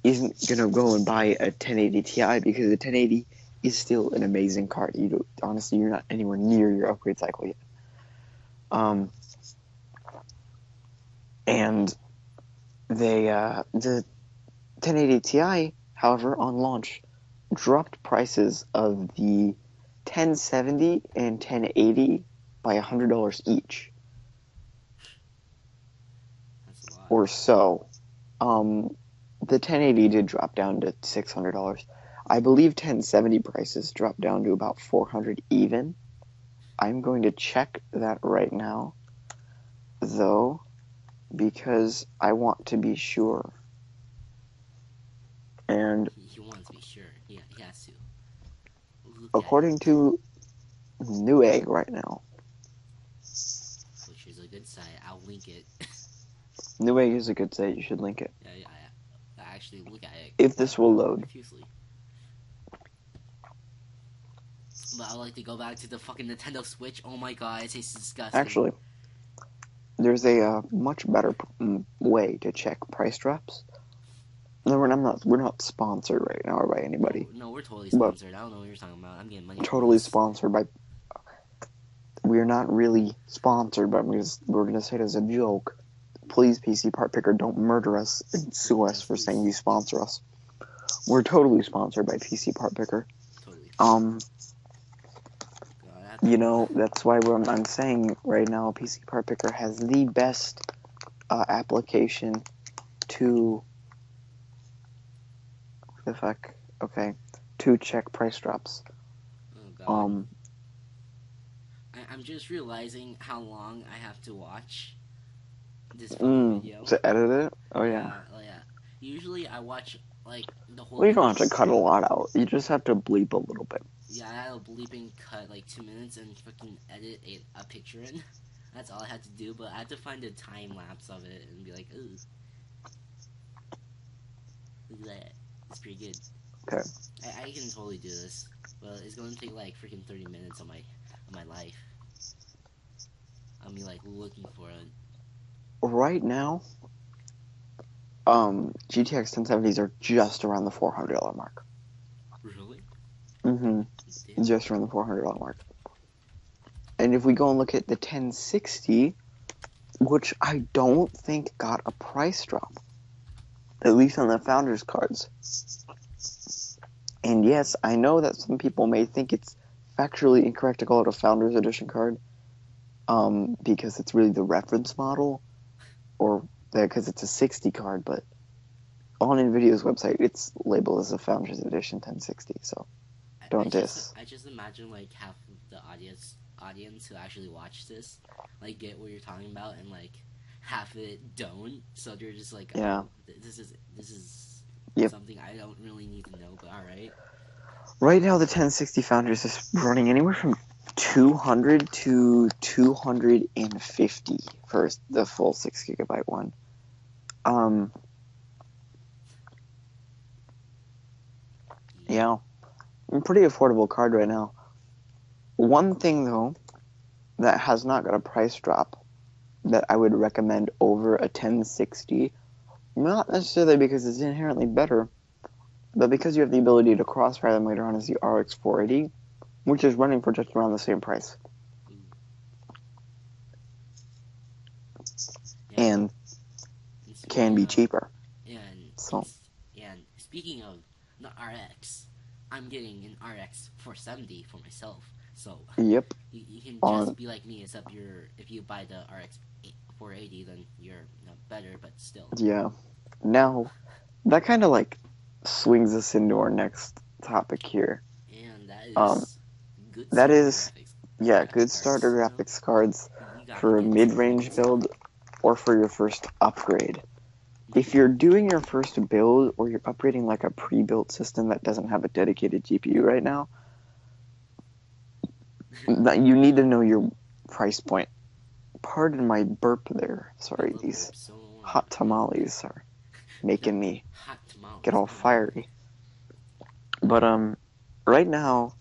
isn't gonna go and buy a 1080 Ti because the 1080 is still an amazing card. Honestly, you're not anywhere near your upgrade cycle yet. And the 1080 Ti, however, on launch, dropped prices of the 1070 and 1080 by $100 each That's a lot. or so. The 1080 did drop down to $600. I believe 1070 prices dropped down to about 400 even. I'm going to check that right now, though, because I want to be sure. And He wants to be sure. Yeah, he has to. Look at according it. to Newegg right now, Which is a good site. I'll link it. Newegg is a good site. You should link it Yeah, I actually look at it if this will load. profusely. But I would like to go back to the fucking Nintendo Switch. Oh my god, it tastes disgusting. Actually, there's a much better way to check price drops. No, we're not sponsored right now or by anybody, No, we're totally but sponsored. I don't know what you're talking about. I'm getting money from totally this. sponsored by. We're not really sponsored, but we're gonna say it as a joke. Please, PC Part Picker, don't murder us and sue us Yes, for saying please. you sponsor us. We're totally sponsored by PC Part Picker. Totally. God, I have to go. That's why I'm saying right now, PC Part Picker has the best application to the fuck. Okay, to check price drops. Oh god. Um, I'm just realizing how long I have to watch this fucking video. to edit it. Oh yeah. Yeah. Usually I watch like the whole Well, you don't video. have to cut a lot out. You just have to bleep a little bit. Yeah, I had a bleeping cut like 2 minutes and fucking edit a picture in. That's all I had to do, but I had to find a time lapse of it and be like, ooh, look at that. It's pretty good. Okay. I can totally do this, but it's gonna take like freaking 30 minutes of my life. I'll be like looking for it. Right now, GTX 1070s are just around the $400 mark. Really? Mm-hmm. Damn. Just around the $400 mark. And if we go and look at the 1060, which I don't think got a price drop. at least on the Founders cards. And yes, I know that some people may think it's factually incorrect to call it a Founders Edition card, because it's really the reference model, or because it's a 60 card, but on NVIDIA's website, it's labeled as a Founders Edition 1060, so don't diss. I just imagine like half of the audience who actually watch this like get what you're talking about, and like half of it don't. So they're just like, Yeah. oh, this is Yep. something I don't really need to know. But all right. Right now, the 1060 Founders is running anywhere from 200 to 250 for the full 6 GB one. Yeah, pretty affordable card right now. One thing though that has not got a price drop that I would recommend over a 1060, not necessarily because it's inherently better, but because you have the ability to crossfire them later on, is the RX 480, which is running for just around the same price. Yeah. And can be cheaper. And speaking of the RX, I'm getting an RX 470 for myself. So yep, you can just be like me, except if you buy the RX 480, then you're better, but still. Yeah. Now, that kind of like swings us into our next topic here. And that is good. That is, graphics, yeah, good starter graphics cards for a mid-range build or for your first upgrade. If you're doing your first build or you're upgrading like a pre-built system that doesn't have a dedicated GPU right now, you need to know your price point. Pardon my burp there. Sorry, these hot tamales are making me get all fiery. But right now,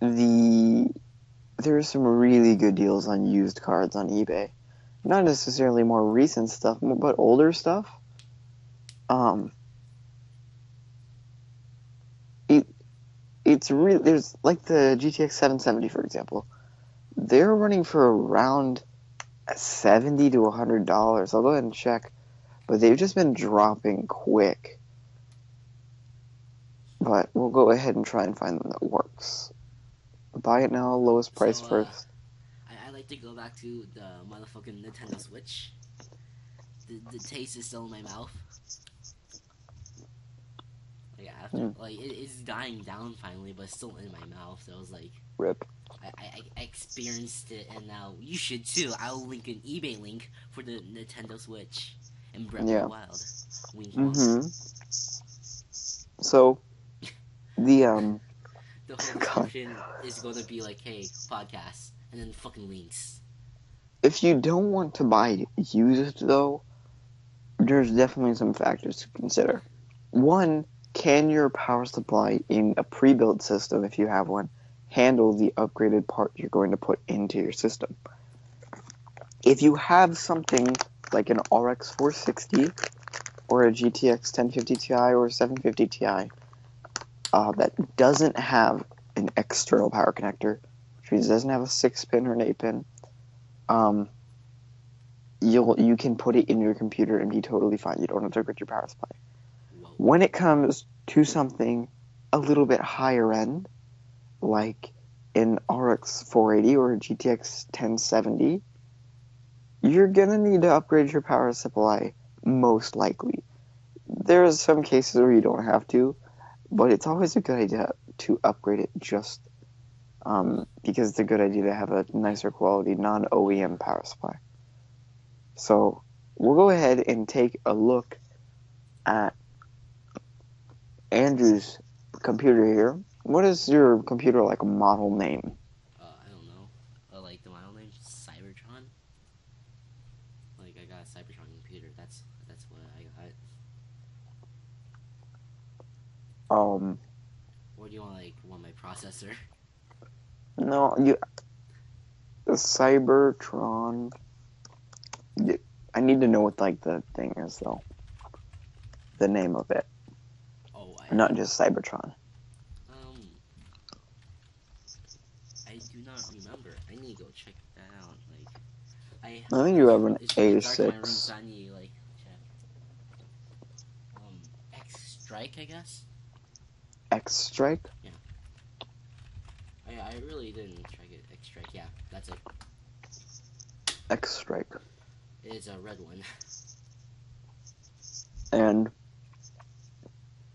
there's some really good deals on used cards on eBay. Not necessarily more recent stuff, but older stuff. It's really, there's like the GTX 770, for example. They're running for around $70 to $100. I'll go ahead and check, but they've just been dropping quick. But we'll go ahead and try and find them that works. Buy it now, lowest price first. I like to go back to the motherfucking Nintendo Switch. The taste is still in my mouth. Like after, like it's dying down finally, but it's still in my mouth. So I was like, rip. I experienced it, and now you should too. I'll link an eBay link for the Nintendo Switch and Breath of the Wild. So the whole description is going to be like, hey, podcast, and then fucking links. If you don't want to buy used though, there's definitely some factors to consider. One, can your power supply in a pre-built system, if you have one, handle the upgraded part you're going to put into your system? If you have something like an RX 460 or a GTX 1050 Ti or a 750 Ti that doesn't have an external power connector, which means it doesn't have a 6-pin or an 8-pin, you can put it in your computer and be totally fine. You don't have to upgrade your power supply. When it comes to something a little bit higher end, like an RX 480 or a GTX 1070, you're gonna need to upgrade your power supply, most likely. There are some cases where you don't have to, but it's always a good idea to upgrade it just because it's a good idea to have a nicer quality non-OEM power supply. So we'll go ahead and take a look at Andrew's computer here. What is your computer like model name? I don't know. Like the model name, Cybertron. Like I got a Cybertron computer. That's what I got. Or do you want my processor? No, the Cybertron. I need to know what like the thing is though. The name of it. Not just Cybertron. I do not remember. I need to go check that out. I think you have an A6. Strike, I guess. X Strike. I really didn't try it. X Strike, yeah, that's it. X Strike. It is a red one. And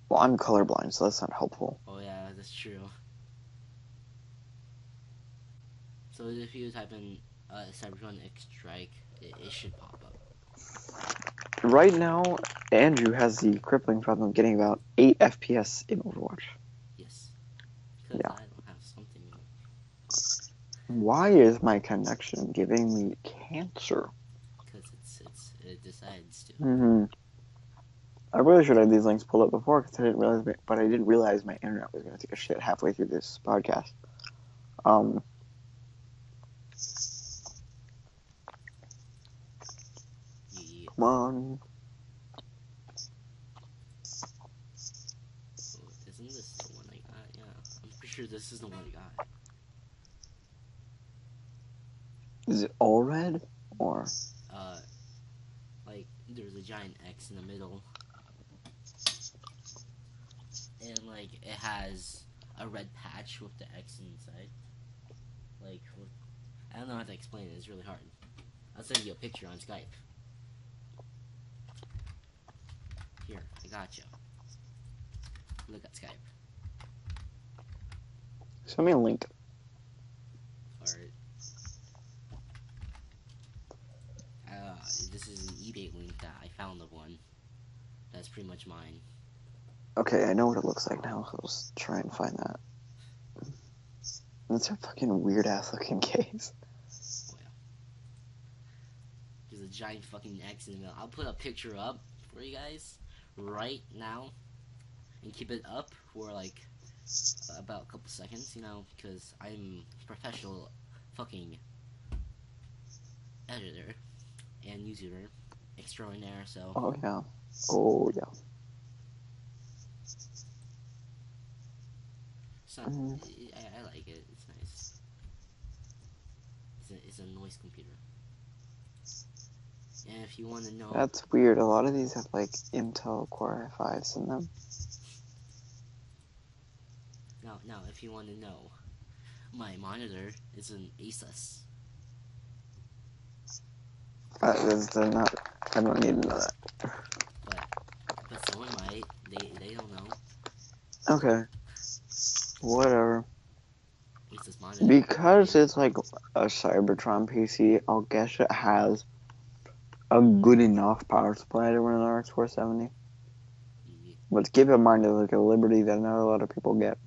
well, I'm colorblind, so that's not helpful. Oh yeah, that's true. So if you type in Cybertron X Strike, it should pop up. Right now, Andrew has the crippling problem of getting about 8 FPS in Overwatch. Yes. Because Yeah. I don't have something. Why is my connection giving me cancer? Because it decides to. Mm-hmm. I really should have these links pulled up before because I didn't realize, but I didn't realize my internet was going to take a shit halfway through this podcast. Yeah. Come on. Oh, isn't this the one I got? Yeah, I'm pretty sure this is the one I got. Is it all red or? Like there's a giant X in the middle, and like it has a red patch with the X inside. Like, I don't know how to explain it. It's really hard. I'll send you a picture on Skype. Here, I got you. Look at Skype. Send me a link. Alright. This is an eBay link that I found of one. That's pretty much mine. Okay, I know what it looks like now, so let's try and find that. That's a fucking weird ass looking case. Oh yeah. There's a giant fucking X in the middle. I'll put a picture up for you guys right now and keep it up for like about a couple seconds, you know, because I'm a professional fucking editor and YouTuber extraordinaire, so. Oh yeah. Oh yeah. So, I like it. It's nice. It's a noise computer. And if you want to know, That's weird. A lot of these have like Intel Core i5s in them. now, if you want to know, my monitor is an Asus. That's not. I don't need to know that. But someone might. They don't know. Okay. Whatever. Asus monitor. Because it's like a Cybertron PC, I'll guess it has a good enough power supply to run an RX 470. Yeah. But keep in mind, it's like a liberty that not a lot of people get.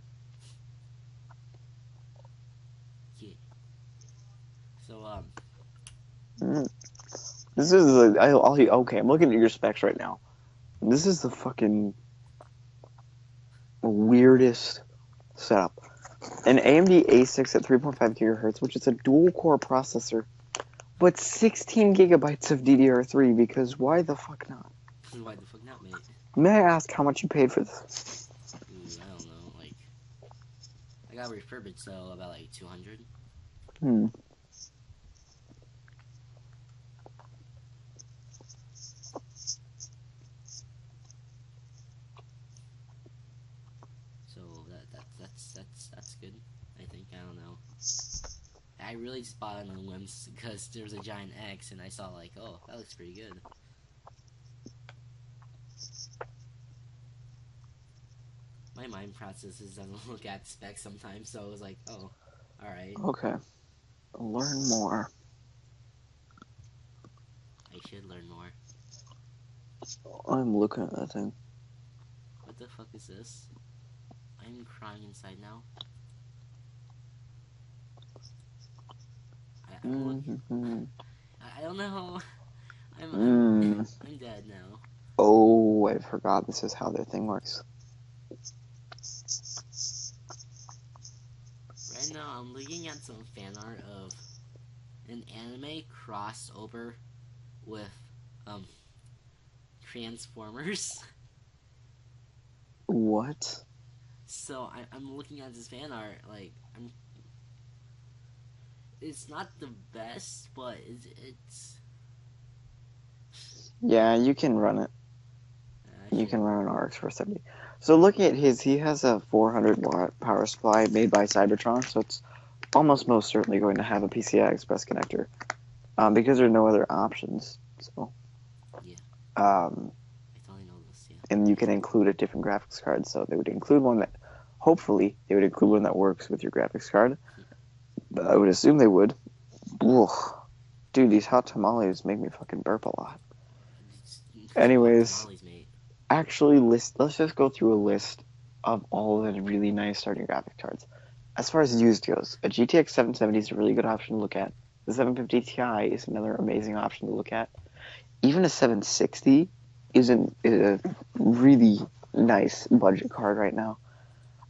Yeah. So This is okay. I'm looking at your specs right now. This is the fucking weirdest setup. An AMD A6 at 3.5 gigahertz, which is a dual-core processor, but 16 gigabytes of DDR3. Because why the fuck not? why the fuck not, mate? May I ask how much you paid for this? I don't know. Like, I got refurbished, so about like 200. So that's good. I think, I don't know. I really just bought it on whims because there was a giant X and I saw like, oh, that looks pretty good. My mind processes doesn't look at specs sometimes, so I was like, oh, alright. Okay. Learn more. I should learn more. I'm looking at that thing. What the fuck is this? I'm crying inside now. I don't know. I'm dead now. Oh, I forgot this is how their thing works. Right now, I'm looking at some fan art of an anime crossover with Transformers. What? So I'm looking at this fan art, like it's not the best, but it's Yeah, you can run it. I You should- can run an RX 470. So looking at his, he has a 400-watt power supply made by Cybertron, so it's almost most certainly going to have a PCI Express connector, because there are no other options. So, Yeah. um, I totally know this. Yeah. and you can include a different graphics card, so they would include one that, hopefully, they would include one that works with your graphics card. But I would assume they would. Ugh. Dude, these hot tamales make me fucking burp a lot. Anyways, Tamales, mate. actually, let's just go through a list of all the really nice starting graphics cards. As far as used goes, a GTX 770 is a really good option to look at. The 750 Ti is another amazing option to look at. Even a 760 is a really nice budget card right now.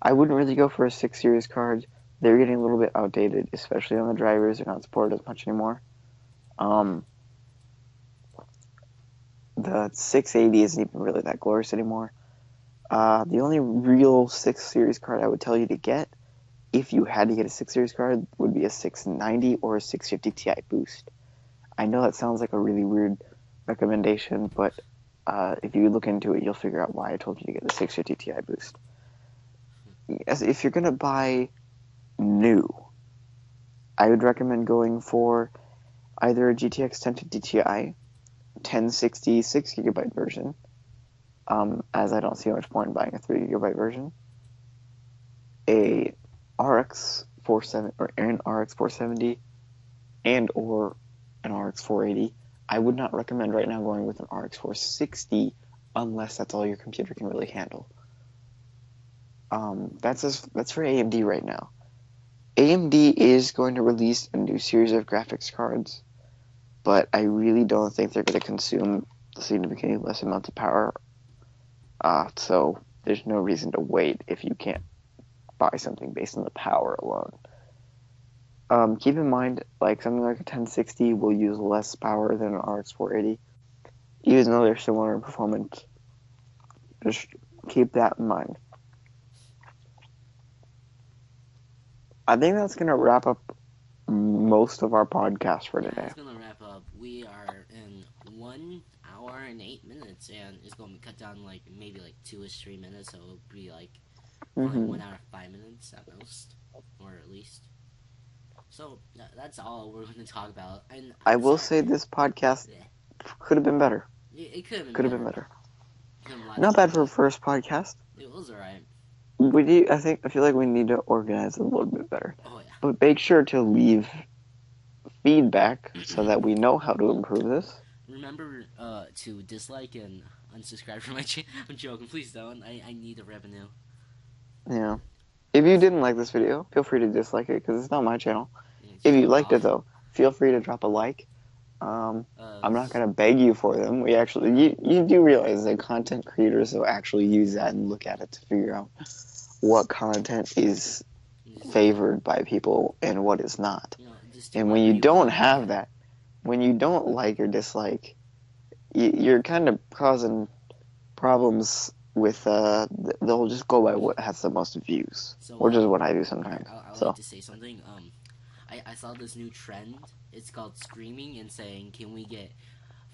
I wouldn't really go for a 6 series card. They're getting a little bit outdated, especially on the drivers. They're not supported as much anymore. The 680 isn't even really that glorious anymore. The only real 6 series card I would tell you to get, if you had to get a 6 series card, would be a 690 or a 650 Ti Boost. I know that sounds like a really weird recommendation, but if you look into it, you'll figure out why I told you to get the 650 Ti Boost. If you're going to buy new, I would recommend going for either a GTX 1050 Ti, 1060 6GB version, as I don't see much point in buying a 3GB version, a RX 470 or an RX 470, and or an RX 480. I would not recommend right now going with an RX 460 unless that's all your computer can really handle. That's for AMD right now. AMD is going to release a new series of graphics cards, but I really don't think they're going to consume significantly less amounts of power. So there's no reason to wait if you can't buy something based on the power alone. Keep in mind, like something like a 1060 will use less power than an RX 480, even though they're similar in performance. Just keep that in mind. I think that's going to wrap up most of our podcast for today. That's gonna wrap up. We are in 1 hour and 8 minutes, and it's gonna be cut down like maybe like 2-ish 3 minutes, so it'll be like only 1 hour 5 minutes at most, or at least. So that's all we're gonna talk about. And I will say this podcast could have been better. It could have been. Could have been better. Not Not bad for a first podcast. It was alright. I feel like we need to organize it a little bit better. Oh yeah. But make sure to leave feedback so that we know how to improve this. Remember to dislike and unsubscribe from my channel. I'm joking. Please don't. I need the revenue. Yeah. If you didn't like this video, feel free to dislike it because it's not my channel. If you liked it though, feel free to drop a like. I'm not gonna beg you for them. You do realize that content creators will actually use that and look at it to figure out what content is favored by people and what is not. And when you don't have that, when you don't like or dislike, you're kind of causing problems with they'll just go by what has the most views, which is what I do sometimes. I like to say something. I saw this new trend. It's called screaming and saying, "Can we get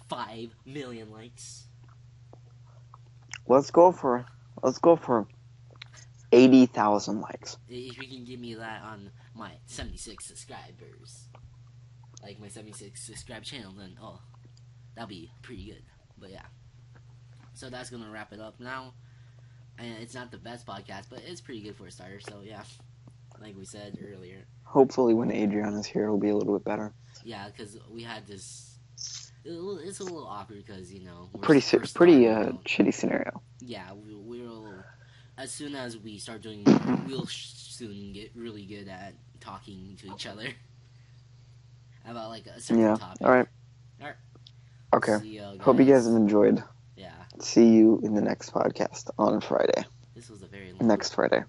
5 million likes?" Let's go for 80,000 likes. If you can give me that on my 76 subscribers, like my 76 subscribe channel, then that'll be pretty good. But yeah, so that's gonna wrap it up now. And it's not the best podcast, but it's pretty good for a starter. So yeah, like we said earlier. Hopefully, when Adrian is here, it'll be a little bit better. Yeah, because we had this. It's a little awkward because we're pretty shitty scenario. Yeah, we'll as soon as we start doing, we'll soon get really good at talking to each other about like a certain topic. All right. Okay. Hope you guys have enjoyed. Yeah. See you in the next podcast on Friday. This was a very next Friday.